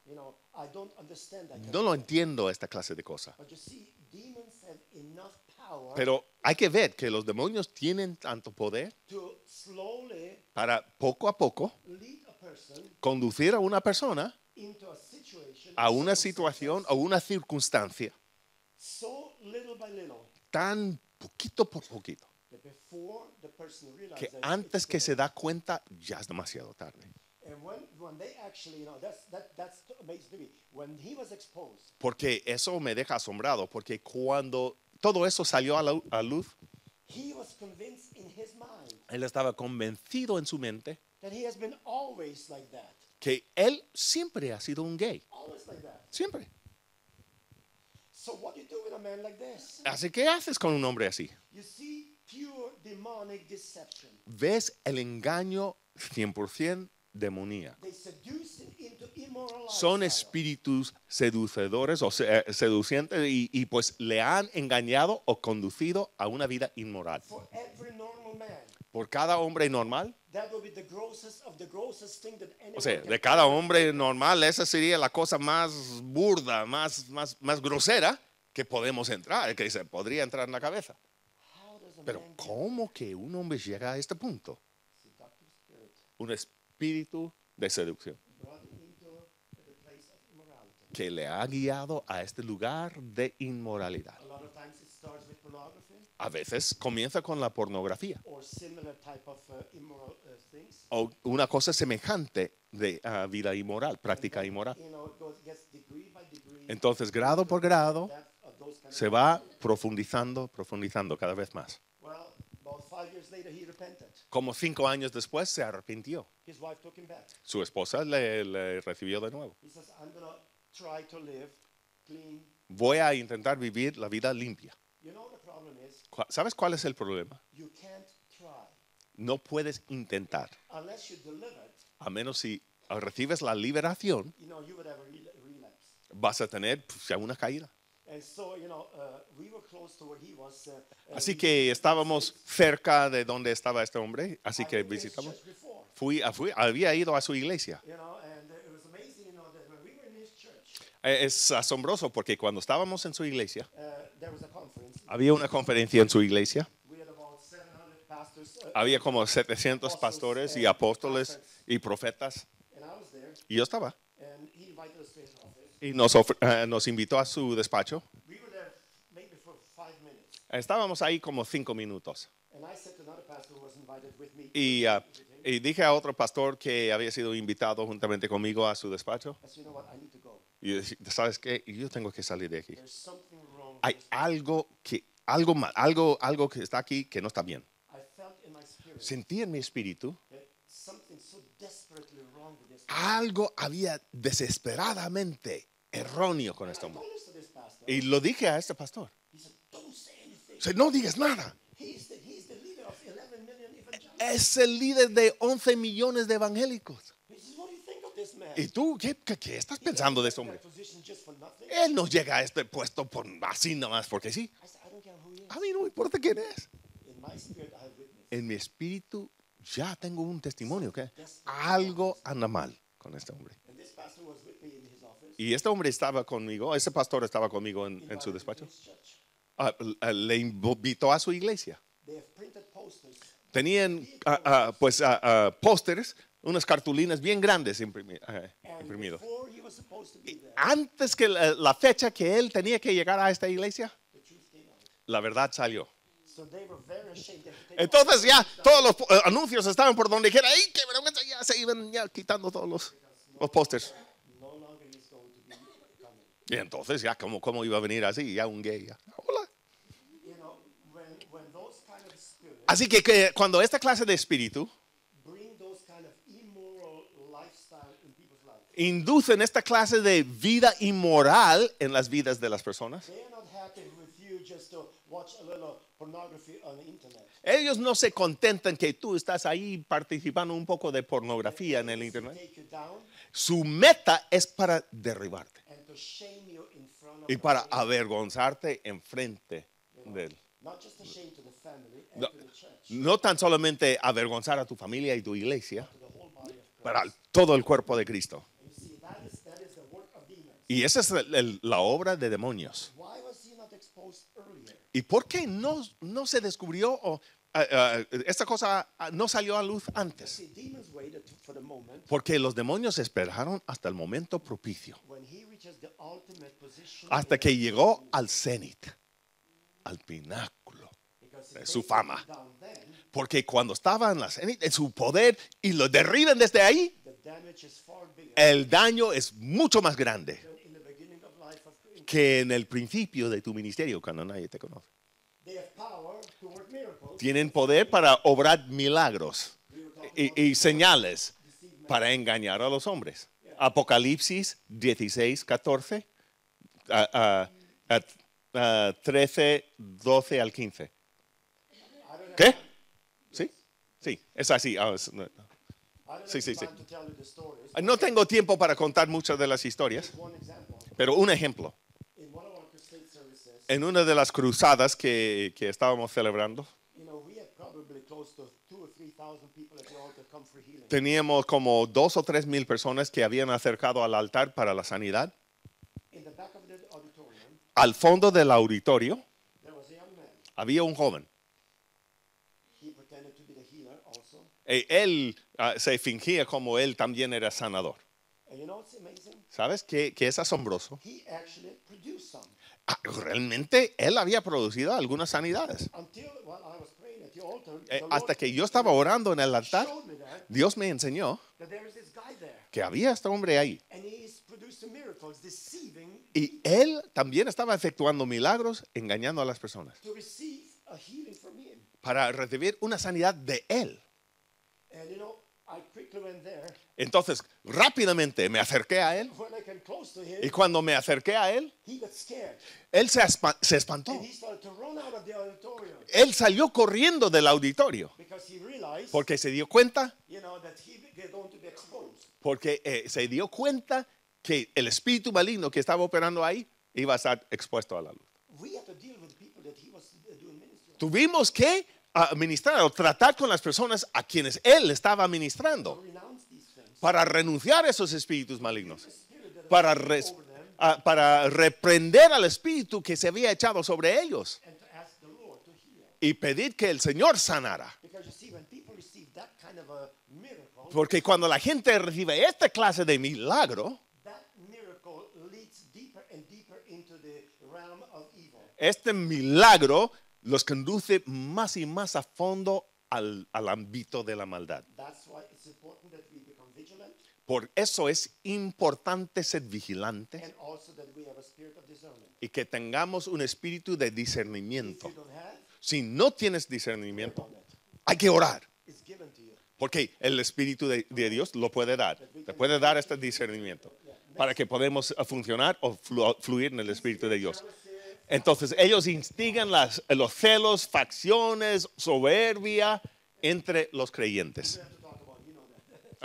No lo entiendo, esta clase de cosas. Pero hay que ver que los demonios tienen tanto poder para poco a poco conducir a una persona a una situación o una circunstancia tan poquito por poquito que antes que se da cuenta ya es demasiado tarde. Porque eso me deja asombrado, porque cuando todo eso salió a luz, él estaba convencido en su mente que él siempre ha sido un gay. Siempre. Así que, ¿qué haces con un hombre así? ¿Ves el engaño 100% demoníaco? son espíritus seducedores o seducientes y pues le han engañado o conducido a una vida inmoral. Por cada hombre normal, o sea, de cada hombre normal, esa sería la cosa más burda, más grosera que podemos entrar, que se podría entrar en la cabeza. Pero ¿cómo que un hombre llega a este punto? Un espíritu de seducción que le ha guiado a este lugar de inmoralidad. A veces comienza con la pornografía o una cosa semejante de vida inmoral, práctica inmoral. Entonces, grado por grado, se va profundizando cada vez más. Como 5 años después se arrepintió. Su esposa le recibió de nuevo. Voy a intentar vivir la vida limpia. ¿Sabes cuál es el problema? No puedes intentar. A menos si recibes la liberación, vas a tener ya una caída. Así que estábamos cerca de donde estaba este hombre, así que visitamos. Había ido a su iglesia. Es asombroso porque cuando estábamos en su iglesia, había una conferencia en su iglesia. Había como 700 pastores y apóstoles y profetas. Y yo estaba. Y nos invitó a su despacho. Estábamos ahí como 5 minutos. Y dije a otro pastor que había sido invitado juntamente conmigo a su despacho. Y ¿sabes qué? Yo tengo que salir de aquí. Hay algo que está aquí que no está bien. Sentí en mi espíritu algo había desesperadamente erróneo con este hombre. Y lo dije a este pastor. No digas nada. Es el líder de 11 millones de evangélicos. ¿Y tú qué estás pensando de este hombre? Él no llega a este puesto así nomás porque sí. A mí no me importa quién es. En mi espíritu ya tengo un testimonio que algo anda mal con este hombre. Y este hombre estaba conmigo, ese pastor estaba conmigo en su despacho. Le invitó a su iglesia. Tenían pósters, unas cartulinas bien grandes imprimidos. Antes que la fecha que él tenía que llegar a esta iglesia, la verdad salió. Entonces ya todos los anuncios estaban por donde quiera. ¡Ay, qué vergüenza! Ya se iban ya quitando todos los pósters. Y entonces ya, ¿cómo iba a venir así? Ya un gay. Ya. Hola. Así que cuando esta clase de espíritu inducen esta clase de vida inmoral en las vidas de las personas, ellos no se contentan que tú estás ahí participando un poco de pornografía en el internet. Su meta es para derribarte y para avergonzarte enfrente de él. No tan solamente avergonzar a tu familia y tu iglesia, pero a todo el cuerpo de Cristo. Y esa es la obra de demonios. ¿Y por qué no se descubrió o esta cosa no salió a luz antes? Porque los demonios esperaron hasta el momento propicio, hasta que llegó al cenit, al pináculo de su fama. Porque cuando estaba en la cenit, en su poder, y lo derriben desde ahí, el daño es mucho más grande que en el principio de tu ministerio, cuando nadie te conoce. Tienen poder para obrar milagros y señales para engañar a los hombres. Apocalipsis 16, 14, 13, 12 al 15. ¿Qué? ¿Sí? Sí, es así. Sí, sí, sí. No tengo tiempo para contar muchas de las historias, pero un ejemplo. En una de las cruzadas que estábamos celebrando, teníamos como 2,000 o 3,000 personas que habían acercado al altar para la sanidad. Al fondo del auditorio había un joven. Él se fingía como él también era sanador. ¿Sabes qué es asombroso? Realmente él había producido algunas sanidades. Hasta que yo estaba orando en el altar, Dios me enseñó que había este hombre ahí. Y él también estaba efectuando milagros, engañando a las personas para recibir una sanidad de él. Entonces, rápidamente me acerqué a él. Y cuando me acerqué a él, él se espantó. Él salió corriendo del auditorio porque se dio cuenta, que el espíritu maligno que estaba operando ahí iba a estar expuesto a la luz. Tuvimos que ministrar o tratar con las personas a quienes él estaba ministrando para renunciar a esos espíritus malignos, para reprender al espíritu que se había echado sobre ellos y pedir que el Señor sanara. Porque cuando la gente recibe esta clase de milagro, este milagro los conduce más y más a fondo al ámbito de la maldad. Por eso es importante ser vigilante y que tengamos un espíritu de discernimiento. Si no tienes discernimiento, hay que orar. Porque el Espíritu de Dios lo puede dar. Te puede dar este discernimiento para que podamos funcionar o fluir en el Espíritu de Dios. Entonces ellos instigan los celos, facciones, soberbia entre los creyentes.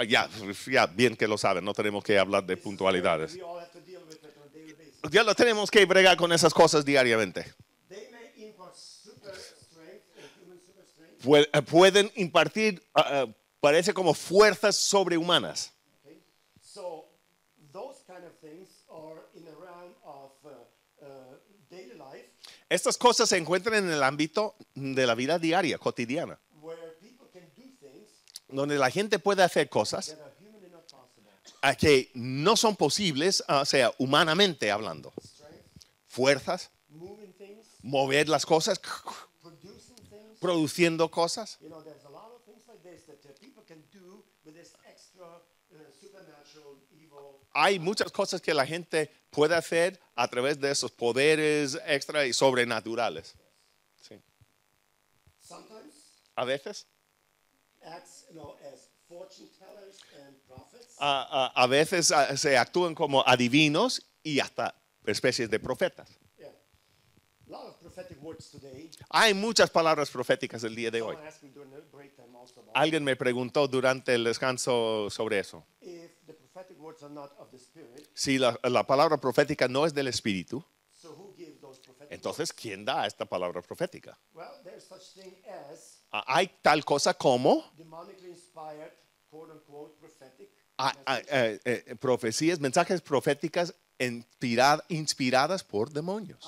Ya, bien que lo saben, no tenemos que hablar de puntualidades. Ya lo tenemos que bregar con esas cosas diariamente. Pueden impartir, parece como fuerzas sobrehumanas. Estas cosas se encuentran en el ámbito de la vida diaria, cotidiana, donde la gente puede hacer cosas que no son posibles, o sea, humanamente hablando. Fuerzas, mover las cosas, produciendo cosas. Hay muchas cosas que la gente puede hacer a través de esos poderes extra y sobrenaturales. Sí. A veces. A veces se actúan como adivinos y hasta especies de profetas. Hay muchas palabras proféticas el día de hoy. Alguien me preguntó durante el descanso sobre eso. Si la palabra profética no es del Espíritu, entonces ¿quién da esta palabra profética? Hay tal cosa como profecías, mensajes proféticas inspiradas por demonios.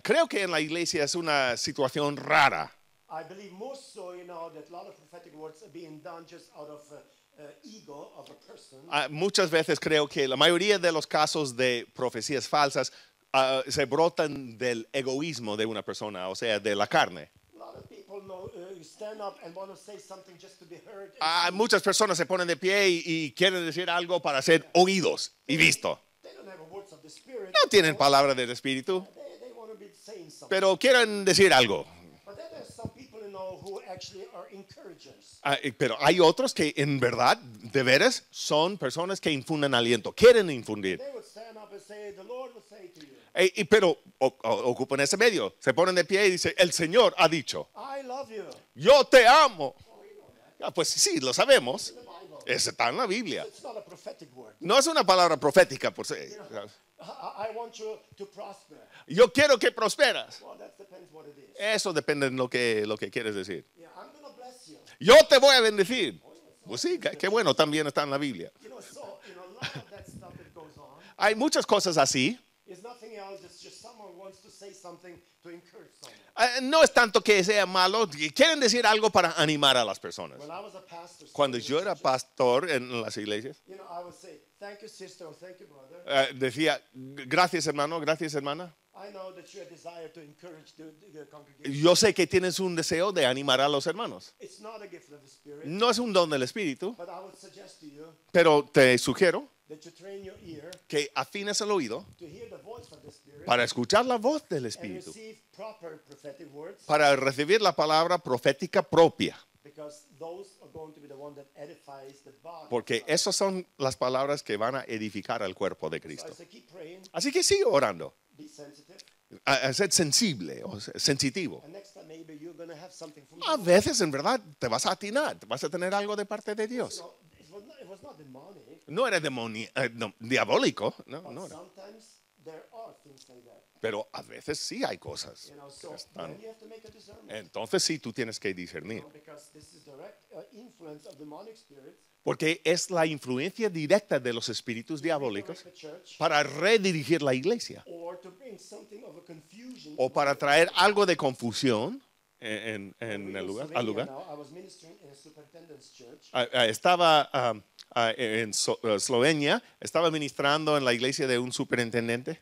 Creo que en la iglesia es una situación rara. Muchas veces creo que la mayoría de los casos de profecías falsas se brotan del egoísmo de una persona, o sea, de la carne. Muchas personas se ponen de pie y quieren decir algo para ser oídos y vistos. No tienen palabra del Espíritu, pero quieren decir algo. Pero hay otros que en verdad, de veras, son personas que infunden aliento, quieren infundir. Pero ocupan ese medio. Se ponen de pie y dicen, el Señor ha dicho, yo te amo. Pues sí, lo sabemos. Eso está en la Biblia. No es una palabra profética por sí. Yo quiero que prosperas. Eso depende de lo que quieres decir. Yo te voy a bendecir. Pues sí, qué bueno, también está en la Biblia. Hay muchas cosas así. No es tanto que sea malo, quieren decir algo para animar a las personas. Cuando yo era pastor en las iglesias, decía, gracias hermano, gracias hermana. Yo sé que tienes un deseo de animar a los hermanos. No es un don del Espíritu, pero te sugiero que afines el oído para escuchar la voz del Espíritu, para recibir la palabra profética propia. Porque esas son las palabras que van a edificar al cuerpo de Cristo. Así que sigue orando. A ser sensible o sensitivo. A veces en verdad te vas a atinar, vas a tener algo de parte de Dios. No era diabólico, no era. Pero a veces sí hay cosas. Entonces sí, tú tienes que discernir. Porque es la influencia directa de los espíritus diabólicos para redirigir la iglesia. O para traer algo de confusión en el lugar, al lugar. Estaba en Eslovenia, estaba ministrando en la iglesia de un superintendente.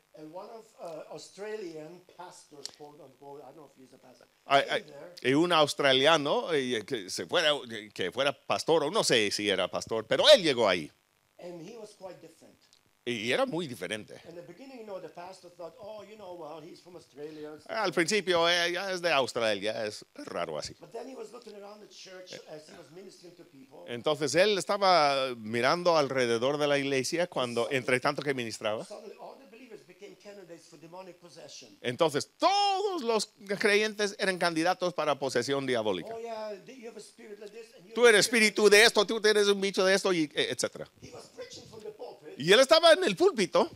Y un australiano que fuera pastor, o no sé si era pastor, pero él llegó ahí. Y era muy diferente. Al principio ya es de Australia, es raro así. Entonces él estaba mirando alrededor de la iglesia cuando, entre tanto que ministraba. Entonces todos los creyentes eran candidatos para posesión diabólica. Tú eres espíritu de esto, tú eres un bicho de esto, y etc. Y él estaba en el púlpito.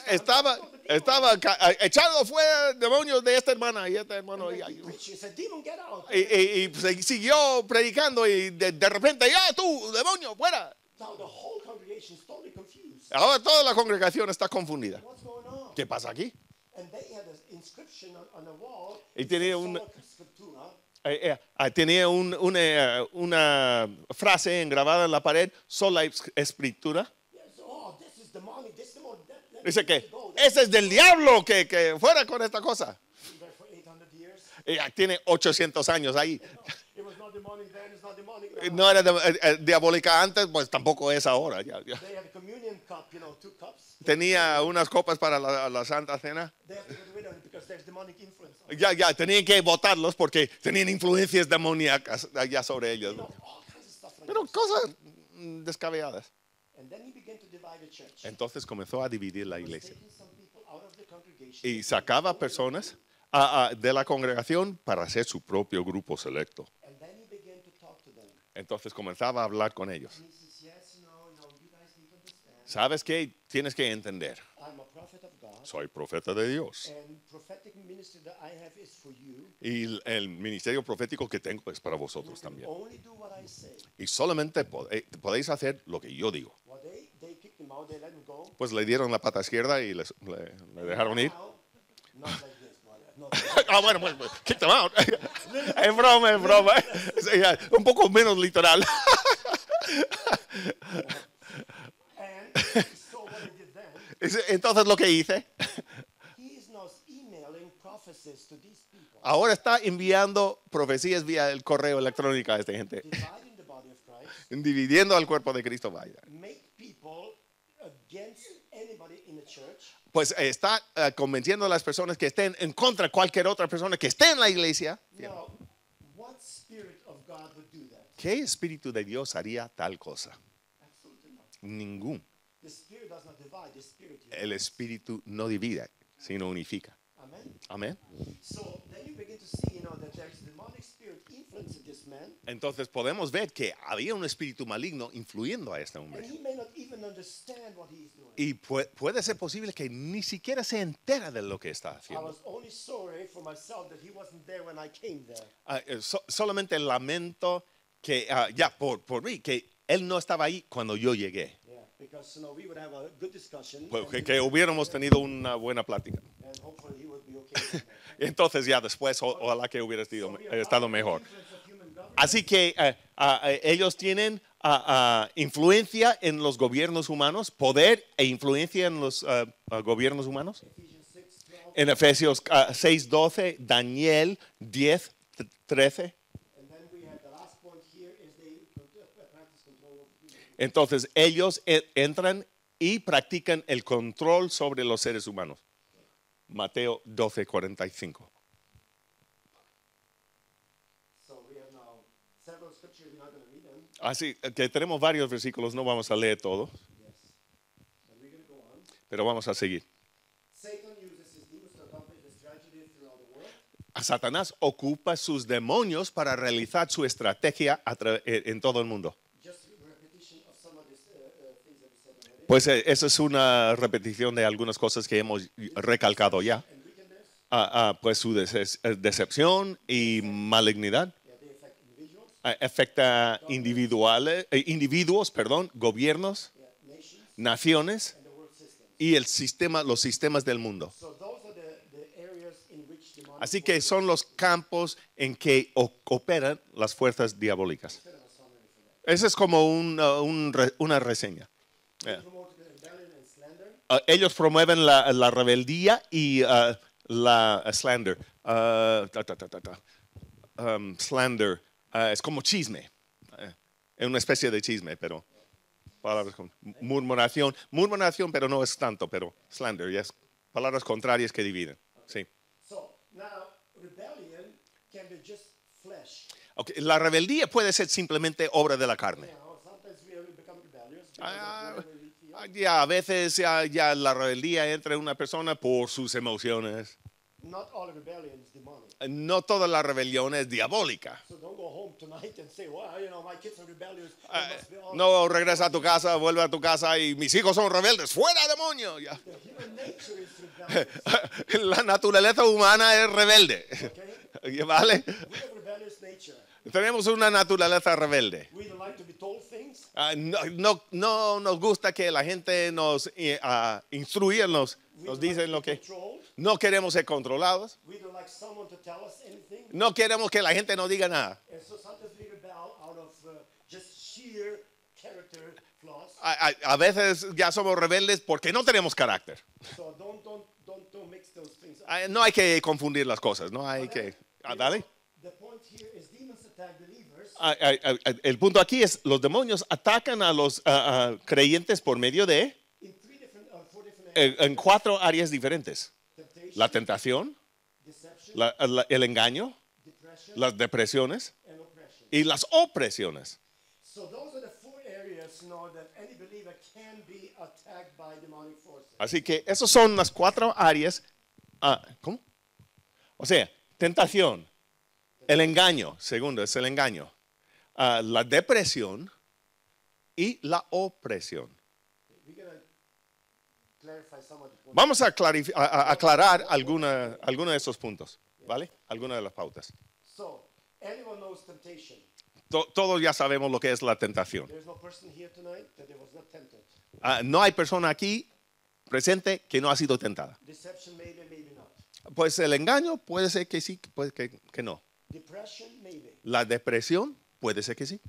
Estaba echando fuera demonios de esta hermana y esta hermano. Y siguió predicando y de repente, ya tú, demonio, fuera. Ahora toda la congregación está confundida. ¿Qué pasa aquí? Y tenía una frase grabada en la pared, sola escritura. Dice que ese es del diablo, que fuera con esta cosa. Tiene 800 años ahí. No era diabólica antes, pues tampoco es ahora. Tenía unas copas para la Santa Cena. Ya, tenían que botarlos porque tenían influencias demoníacas allá sobre ellos. Pero cosas descabelladas. Entonces comenzó a dividir la iglesia. Y sacaba personas de la congregación para hacer su propio grupo selecto. Entonces comenzaba a hablar con ellos. ¿Sabes qué? Tienes que entender. Soy profeta de Dios. Y el ministerio profético que tengo es para vosotros también. Y solamente podéis hacer lo que yo digo. Pues le dieron la pata izquierda y le dejaron ir. Bueno, kick them out. Es broma. Un poco menos literal. Entonces lo que hice, ahora está enviando profecías vía el correo electrónico a esta gente, dividiendo al cuerpo de Cristo. Pues está convenciendo a las personas que estén en contra de cualquier otra persona que esté en la iglesia. ¿Qué espíritu de Dios haría tal cosa? Ningún. El Espíritu no divide, sino unifica. Amén. Entonces podemos ver que había un espíritu maligno influyendo a este hombre. Y puede ser posible que ni siquiera se entera de lo que está haciendo. Solamente lamento que ya por mí, que él no estaba ahí cuando yo llegué. Pues que hubiéramos tenido una buena plática. Entonces ya después, ojalá que hubiera estado mejor. Así que ellos tienen influencia en los gobiernos humanos, poder e influencia en los gobiernos humanos. En Efesios 6:12, Daniel 10:13. Entonces ellos entran y practican el control sobre los seres humanos. Mateo 12:45. Así que tenemos varios versículos, no vamos a leer todos, pero vamos a seguir. Satanás ocupa sus demonios para realizar su estrategia en todo el mundo. Pues esa es una repetición de algunas cosas que hemos recalcado ya. Pues su decepción y malignidad afecta individuos, gobiernos, naciones y los sistemas del mundo. Así que son los campos en que operan las fuerzas diabólicas. Esa es como una reseña. Ellos promueven la rebeldía y la slander. Slander es como chisme. Es una especie de chisme, pero palabras con murmuración. Murmuración, pero no es tanto, pero slander, yes. Palabras contrarias que dividen. Sí. Okay, la rebeldía puede ser simplemente obra de la carne. A veces ya la rebeldía entra en una persona por sus emociones. No toda la rebelión es diabólica. No regresa a tu casa, vuelve a tu casa y mis hijos son rebeldes. ¡Fuera, demonio! Ya. La naturaleza humana es rebelde. ¿Vale? Tenemos una naturaleza rebelde. No nos gusta que la gente nos instruya, nos dicen lo que. No queremos ser controlados. No queremos que la gente nos diga nada. A veces ya somos rebeldes porque no tenemos carácter. No hay que confundir las cosas. No hay que. Dale. El punto aquí es los demonios atacan a los creyentes por medio de en 4 áreas diferentes: la tentación, el engaño, las depresiones y las opresiones. Así que esas son las 4 áreas. ¿Cómo? O sea, tentación, el engaño, segundo es el engaño, la depresión y la opresión. Vamos a aclarar alguna de esos puntos, ¿vale? Alguna de las pautas. Todos ya sabemos lo que es la tentación. No hay persona aquí presente que no ha sido tentada. Pues el engaño puede ser que sí, puede que no. La depresión puede ser que sí.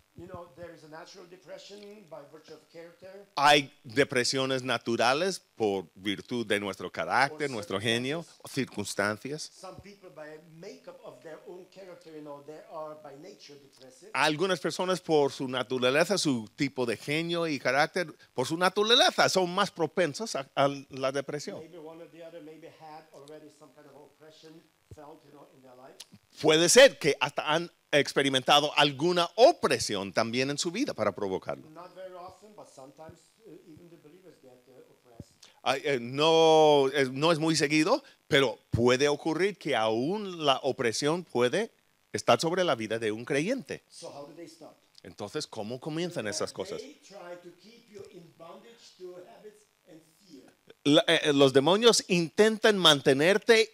Hay depresiones naturales por virtud de nuestro carácter, nuestro genio, circunstancias. Algunas personas por su naturaleza, su tipo de genio y carácter, por su naturaleza son más propensas a la depresión. Puede ser que hasta han experimentado alguna opresión también en su vida para provocarlo. even the believers get oppressed. No es muy seguido, pero puede ocurrir que aún la opresión puede estar sobre la vida de un creyente. So how do they start? Entonces, ¿cómo comienzan esas cosas? They try to keep you in bondage to habits and fear. Los demonios intentan mantenerte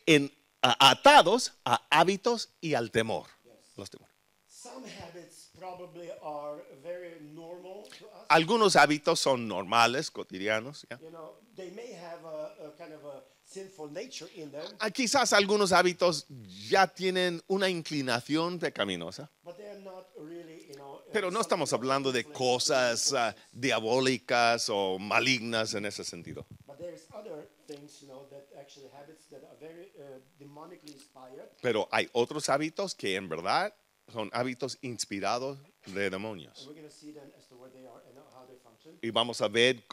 atados a hábitos y al temor. Los temores. Some habits probably are very normal to us. Algunos hábitos son normales, cotidianos. ¿Ya? You know, they may have a kind of a sinful nature in them, Quizás algunos hábitos ya tienen una inclinación pecaminosa, but they are not really, pero no estamos hablando de cosas diabólicas o malignas en ese sentido. But there's other things, that actually habits that are very demonically inspired. Pero hay otros hábitos que en verdad son hábitos inspirados de demonios. And we're going to see then as to where they are and how they function. Y vamos a ver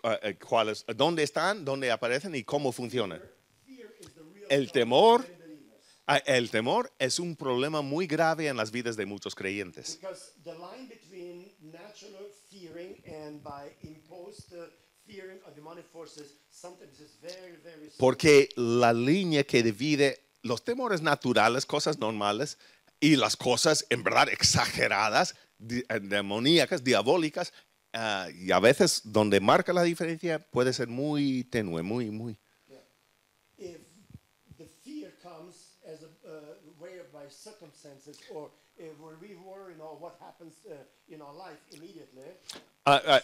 dónde están, dónde aparecen y cómo funcionan. Fear is the real El trouble temor, of many believers. el temor es un problema muy grave en las vidas de muchos creyentes. Because the line between natural fearing and by imposed fearing of demonic forces sometimes is very, very small. Porque la línea que divide los temores naturales, cosas normales, y las cosas en verdad exageradas, demoníacas, diabólicas, y a veces donde marca la diferencia puede ser muy tenue, muy. Yeah. If the fear comes as a way of by circumstances or where we worry what happens in our life immediately,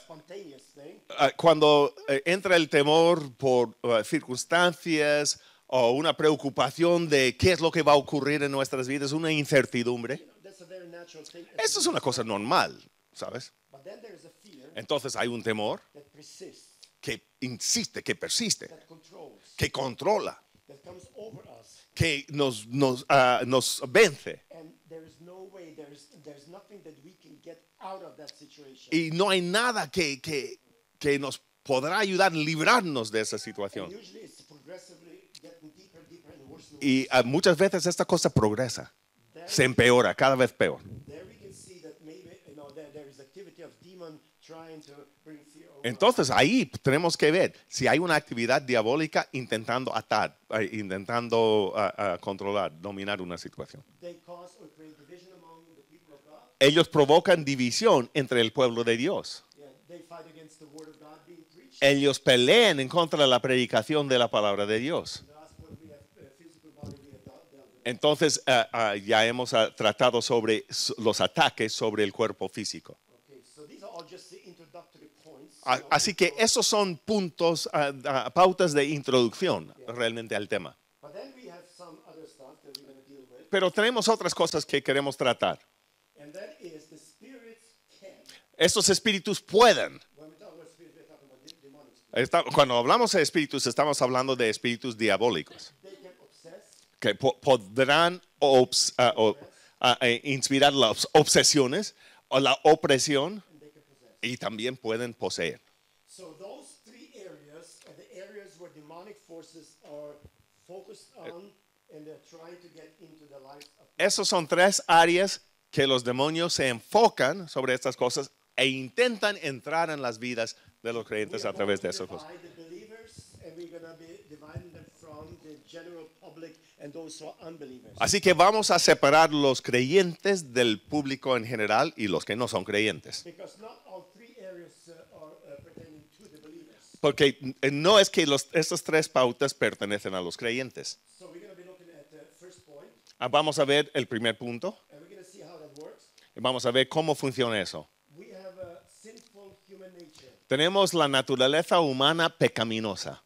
spontaneous thing. Cuando entra el temor por circunstancias o una preocupación de qué es lo que va a ocurrir en nuestras vidas, una incertidumbre, That's a very natural thing. eso es una cosa normal, ¿sabes? But then there is a fear Entonces hay un temor that persists, que insiste, que persiste, that controls, que controla, that comes over us. que nos vence. And there is no way, there's nothing that we can get out of that situation. Y no hay nada que nos podrá ayudar a librarnos de esa situación. And usually it's progressively getting deeper and worse and worse. Y muchas veces esta cosa progresa, se empeora, cada vez peor. There we can see that maybe there is activity of demon trying to bring fear over us. Entonces ahí tenemos que ver si hay una actividad diabólica intentando atar, intentando controlar, dominar una situación. They cause or create division among the people of God. Ellos provocan división entre el pueblo de Dios. Yeah, they fight against the word of God being preached. Ellos pelean en contra de la predicación de la palabra de Dios. That's what we have physical body we have dealt with. Entonces ya hemos tratado sobre los ataques sobre el cuerpo físico. Okay, so these are all just the introductory points. Así que esos son puntos, pautas de introducción realmente al tema. But then we have some other stuff that we're going to deal with. Pero tenemos otras cosas que queremos tratar. And that is the spirits can. Estos espíritus pueden. When we talk about spirits, we're talking about demonic spirits. Cuando hablamos de espíritus, estamos hablando de espíritus diabólicos They can obsess, que podrán inspirar las obsesiones o la opresión and they can possess. y también pueden poseer. So those three areas are the areas where demonic forces are focused on and they're trying to get into the lives of people. Esas son tres áreas que los demonios se enfocan sobre estas cosas e intentan entrar en las vidas de los creyentes a través de esas cosas. Divide the believers and we're going to be dividing them from the general public and those who are unbelievers. Así que vamos a separar los creyentes del público en general y los que no son creyentes. Because not all three areas are pertaining to the believers. Porque no es que estas tres pautas pertenecen a los creyentes. So we're going to be looking at the first point Vamos a ver el primer punto. and we're going to see how that works. Vamos a ver cómo funciona eso. We have a sinful human nature Tenemos la naturaleza humana pecaminosa,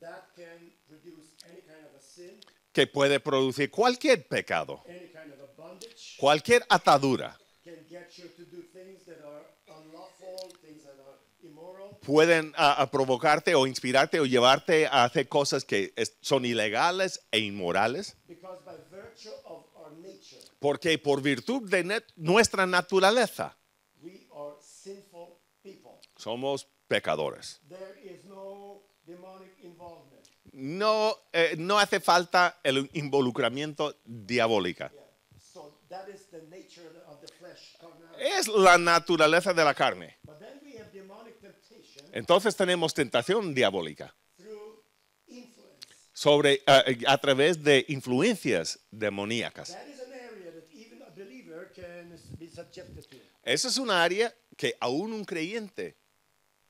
that can produce any kind of a sin, que puede producir cualquier pecado, any kind of a bondage, cualquier atadura. can get you to do things that are unlawful, things that are immoral. Pueden provocarte o inspirarte o llevarte a hacer cosas que son ilegales e inmorales. Because by virtue of our nature, Porque por virtud de nuestra naturaleza we are sinful people. somos pecadores. There is no demonic involvement. No hace falta el involucramiento diabólico. Yeah. So that is the nature of the flesh. Carnality. Es la naturaleza de la carne. But then we have demonic temptation Entonces tenemos tentación diabólica through influence. a través de influencias demoníacas. That is an area that even a believer can be subjected to. Esa es una área que aún un creyente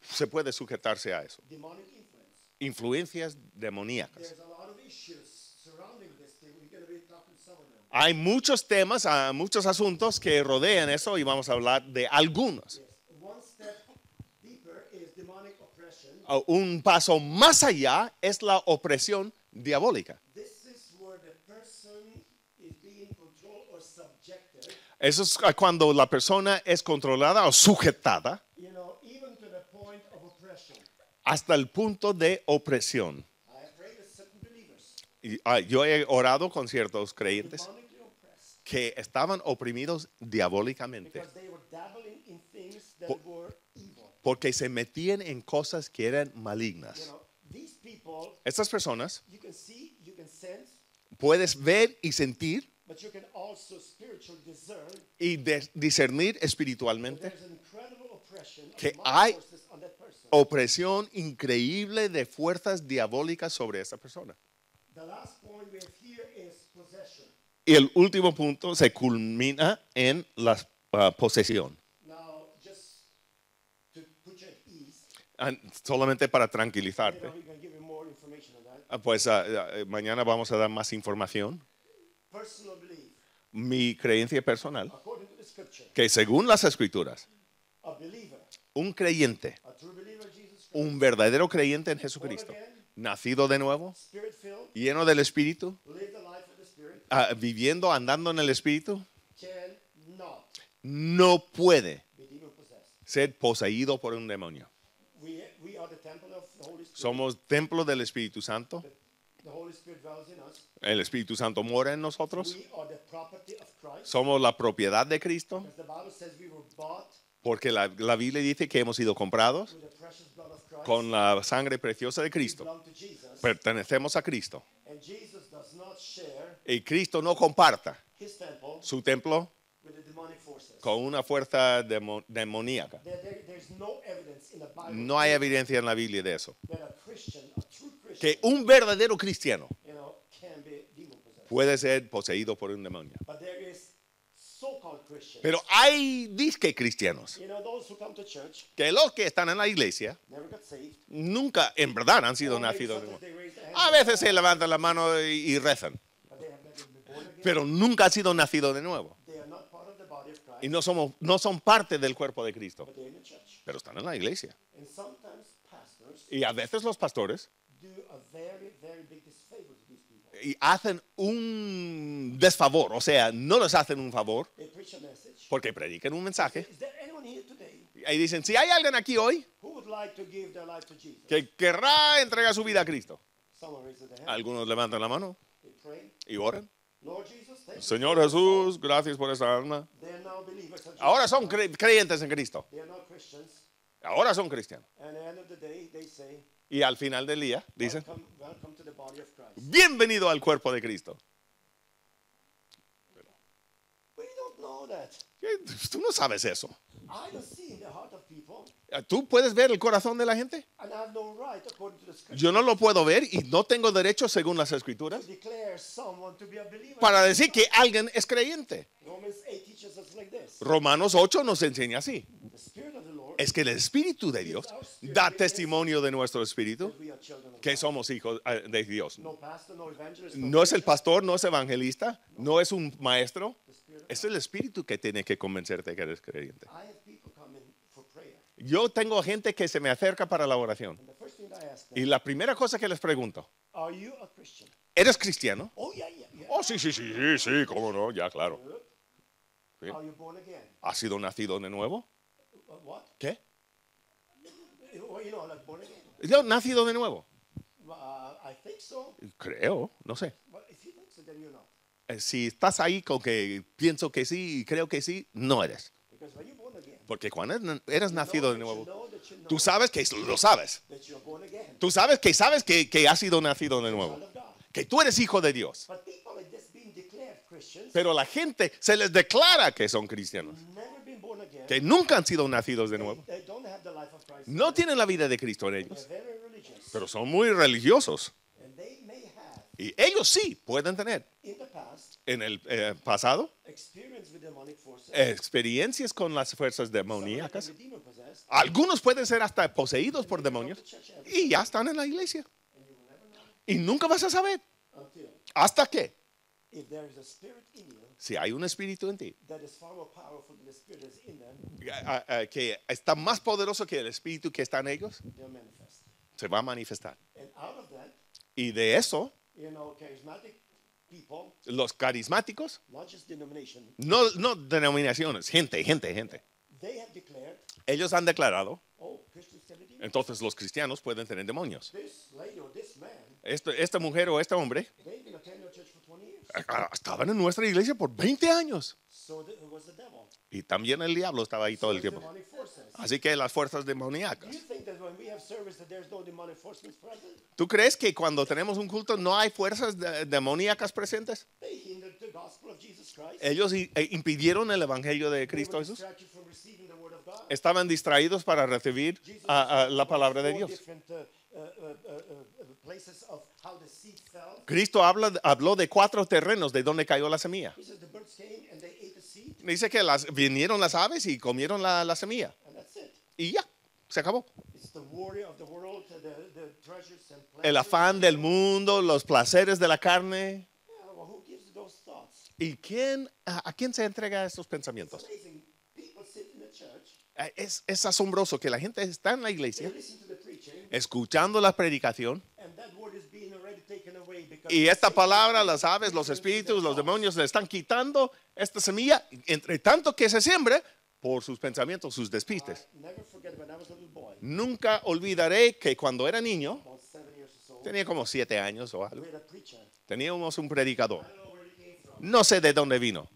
se puede sujetarse a eso. Demonic influence. Influencias demoníacas. There's a lot of issues surrounding this thing. We're going to be talking some of them. Hay muchos temas, muchos asuntos que rodean eso y vamos a hablar de algunos. Yes. One step deeper is demonic oppression. Un paso más allá es la opresión diabólica. This is where the person is being controlled or subjected. Eso es cuando la persona es controlada o sujetada You know, even to the point of oppression. hasta el punto de opresión. I have prayed with certain believers, Y, yo he orado con ciertos creyentes demonically oppressed, que estaban oprimidos diabólicamente because they were dabbling in things that were evil. porque se metían en cosas que eran You malignas. know, these people, Estas personas you can see, you can sense, puedes ver y sentir but you can also spiritually discern. y discernir espiritualmente There's an incredible oppression of que demonic hay forces on that person. opresión increíble de fuerzas diabólicas sobre esa persona. The last point we have here is possession. Y el último punto se culmina en la posesión. Now, just to put you at ease, Solamente para later tranquilizarte. on we can give you more information on that. Pues mañana vamos a dar más información. Personal belief, Mi creencia personal, according to the scripture, que según las escrituras, a believer, un creyente, a true believer in Jesus Christ, un verdadero creyente en Jesucristo, nacido de nuevo, spirit-filled, lleno del Espíritu, live the life of the Spirit, viviendo, andando en el Espíritu, cannot no puede be demon-possessed. ser poseído por un demonio. We are the temple of the Holy Spirit. Somos templo del Espíritu Santo. The Holy Spirit dwells in us. El Espíritu Santo mora en nosotros. We are the property of Christ. Somos la propiedad de Cristo, Because the Bible says we were bought porque la Biblia dice que hemos sido comprados with the precious blood of Christ. con la sangre preciosa de We Cristo. belong to Jesus. Pertenecemos a Cristo. And Jesus does not share Y Cristo no comparta his temple su templo with the demonic forces. con una fuerza demoníaca. There's no evidence in the Bible No hay evidencia en la Biblia de eso. that a Christian, a true Christian, Que un verdadero cristiano can be demon possessed. puede ser poseído por un demonio. But there is so-called Christians. Pero hay disque cristianos Those who come to church que los que están en la iglesia never got saved. nunca en verdad han sido Or maybe nacidos de sometimes nuevo. they raise their hand, A veces se levantan la mano y rezan, but they have never been born again. pero nunca han sido nacidos de nuevo. They are not part of the body of Christ, Y no son parte del cuerpo de Cristo, but they're in the church. pero están en la iglesia. And sometimes pastors Y a veces los pastores do a very, very big disfavor to these people. y hacen un desfavor, o sea, no les hacen un favor They preach a message. porque predican un mensaje Is there anyone here today y dicen, si hay alguien aquí hoy who would like to give their life to Jesus? que querrá entregar su vida a Cristo, Someone raises their hand. algunos levantan la mano They pray. y oran. Lord Jesus, thank you. Señor Jesús, gracias por esa alma. They are now believers of Jesus. Ahora son creyentes en Cristo, They are not Christians. ahora son cristianos. And at the end of the day, they say, Y al final del día dicen, welcome to the body of Christ. bienvenido al cuerpo de Cristo. We don't know that. Tú no sabes eso. I don't see in the heart of people, ¿Tú puedes ver el corazón de la gente? and I have no right, according to the scripture, Yo no lo puedo ver y no tengo derecho, según las to escrituras, declare someone to be a believer. para decir que alguien es creyente. Romans 8 teaches us like this. Romanos 8 nos enseña así. The Spirit of the Lord, Es que el Espíritu de Dios da testimonio de nuestro espíritu that we are children of que God. somos hijos de Dios. No pastor, no evangelist, No es el preacher. pastor, no es evangelista, no es un maestro. The Spirit of Es el Espíritu que tiene que convencerte que eres creyente. I have people coming for prayer. Yo tengo gente que se me acerca para la oración. And the first thing I ask Y them, la primera cosa que les pregunto, are you a Christian? ¿eres cristiano? Oh, yeah, yeah, yeah. Oh, sí, cómo no, ya, claro. Sí. Are you born again? ¿Has sido nacido de nuevo? What? ¿Qué? Like born again? Yo, nacido de nuevo. I think so. Creo, no sé. But if you think so, then you're not. Si estás ahí con que pienso que sí y creo que sí, no eres. Because when you're born again, Porque cuando eres nacido de nuevo, you know tú sabes que lo sabes. that you're born again. Tú sabes que has sido nacido de nuevo. Child of God. Que tú eres hijo de Dios. But people like this being declared Christians, Pero la gente se les declara que son cristianos. never been born again. Que nunca han sido nacidos de nuevo. They don't No tienen la vida de Cristo en ellos, pero son muy religiosos. Y ellos sí pueden tener en el pasado experiencias con las fuerzas demoníacas. Algunos pueden ser hasta poseídos por demonios y ya están en la iglesia. Y nunca vas a saber. ¿Hasta qué? Si hay un espíritu en ti que está más poderoso que el espíritu que está en ellos, se va a manifestar. Y de eso, los carismáticos, no denominaciones, gente. Ellos han declarado, entonces los cristianos pueden tener demonios. Esta mujer o este hombre estaban en nuestra iglesia por 20 años. Y también el diablo estaba ahí todo el tiempo. Así que las fuerzas demoníacas. ¿Tú crees que cuando tenemos un culto no hay fuerzas demoníacas presentes? Ellos impidieron el evangelio de Cristo Jesús. Estaban distraídos para recibir la palabra de Dios. Cristo habló de 4 terrenos de donde cayó la semilla. Dice que vinieron las aves y comieron la semilla. Y ya, se acabó. El afán del mundo, los placeres de la carne. ¿Y a quién se entrega estos pensamientos? Es asombroso que la gente está en la iglesia escuchando la predicación y esta palabra, las aves, los espíritus, los demonios le están quitando esta semilla, entre tanto que se siembre por sus pensamientos, sus despistes. Nunca olvidaré que cuando era niño, tenía como 7 años o algo, teníamos un predicador. No sé de dónde vino,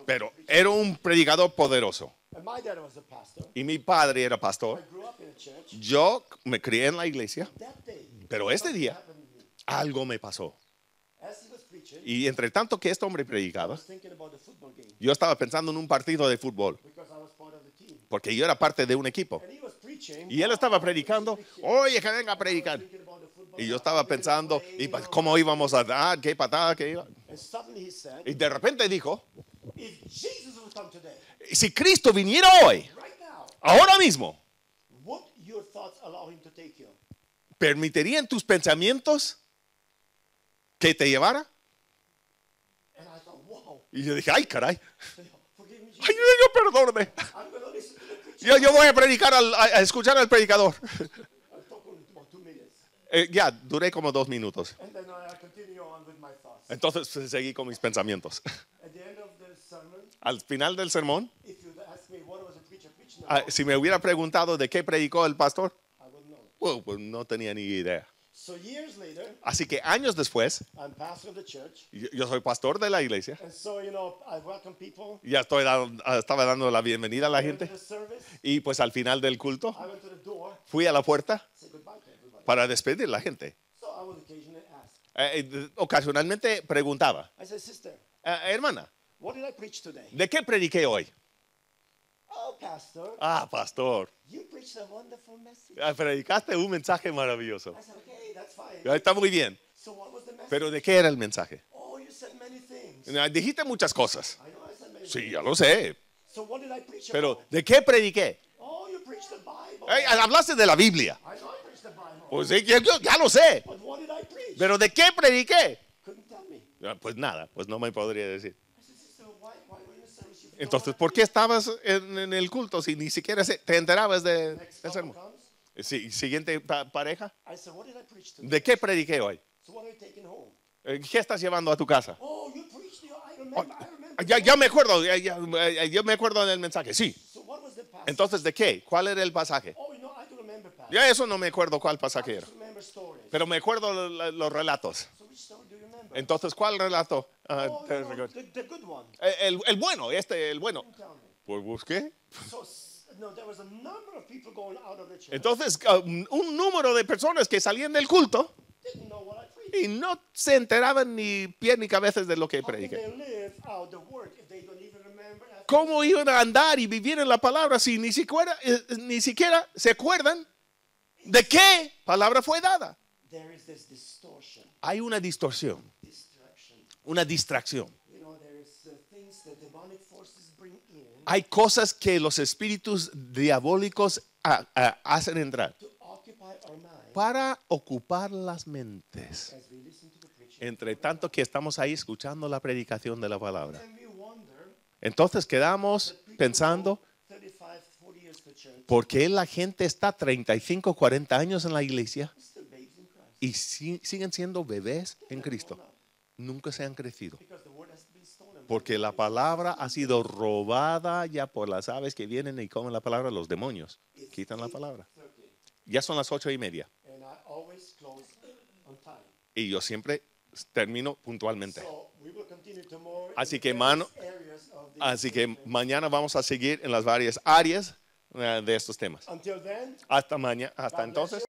pero era un predicador poderoso. Y mi padre era pastor. Yo me crié en la iglesia, pero este día algo me pasó. Y entre tanto que este hombre predicaba, yo estaba pensando en un partido de fútbol, porque yo era parte de un equipo. Y él estaba predicando, oye, que venga a predicar. Y yo estaba pensando, ¿y cómo íbamos a dar? ¿Qué patada que iba? Y de repente dijo, si Cristo viniera hoy, ahora mismo, ¿permitirían tus pensamientos que te llevara? Y yo dije, ay, caray. Ay, yo perdóname. Yo voy a predicar, a escuchar al predicador. Ya, duré como 2 minutos. Entonces seguí con mis pensamientos. Al final del sermón, si me hubiera preguntado de qué predicó el pastor, pues no tenía ni idea. Así que años después, yo soy pastor de la iglesia. Ya estaba dando la bienvenida a la gente. Y pues al final del culto, fui a la puerta para despedir a la gente. Ocasionalmente preguntaba, hermana, ¿de qué prediqué hoy? Pastor, predicaste un mensaje maravilloso. Está muy bien. Pero ¿de qué era el mensaje? Dijiste muchas cosas. Sí, ya lo sé. Pero ¿de qué prediqué? Hablaste de la Biblia. Pues ya lo sé. Pero ¿de qué prediqué? Pues nada, pues no me podría decir. Entonces, ¿por qué estabas en el culto si ni siquiera te enterabas del sermón? Siguiente pareja. ¿De qué prediqué hoy? ¿Qué estás llevando a tu casa? Ya me acuerdo, yo me acuerdo del mensaje, sí. Entonces, ¿de qué? ¿Cuál era el pasaje? Ya eso no me acuerdo cuál pasaje era. Pero me acuerdo los relatos. Entonces, ¿cuál relato? El bueno, el bueno. Pues busqué. Entonces, un número de personas que salían del culto y no se enteraban ni pie ni cabeza de lo que prediqué. ¿Cómo iban a andar y vivir en la palabra si ni siquiera se acuerdan de qué palabra fue dada? Hay una distorsión, una distracción. Hay cosas que los espíritus diabólicos hacen entrar para ocupar las mentes. Entre tanto que estamos ahí escuchando la predicación de la palabra. Entonces quedamos pensando, ¿por qué la gente está 35, 40 años en la iglesia y siguen siendo bebés en Cristo? Nunca se han crecido. Porque la palabra ha sido robada ya por las aves que vienen y comen la palabra, los demonios. Quitan la palabra. Ya son las 8:30. Y yo siempre termino puntualmente. Así que mañana vamos a seguir en las varias áreas de estos temas. Hasta entonces.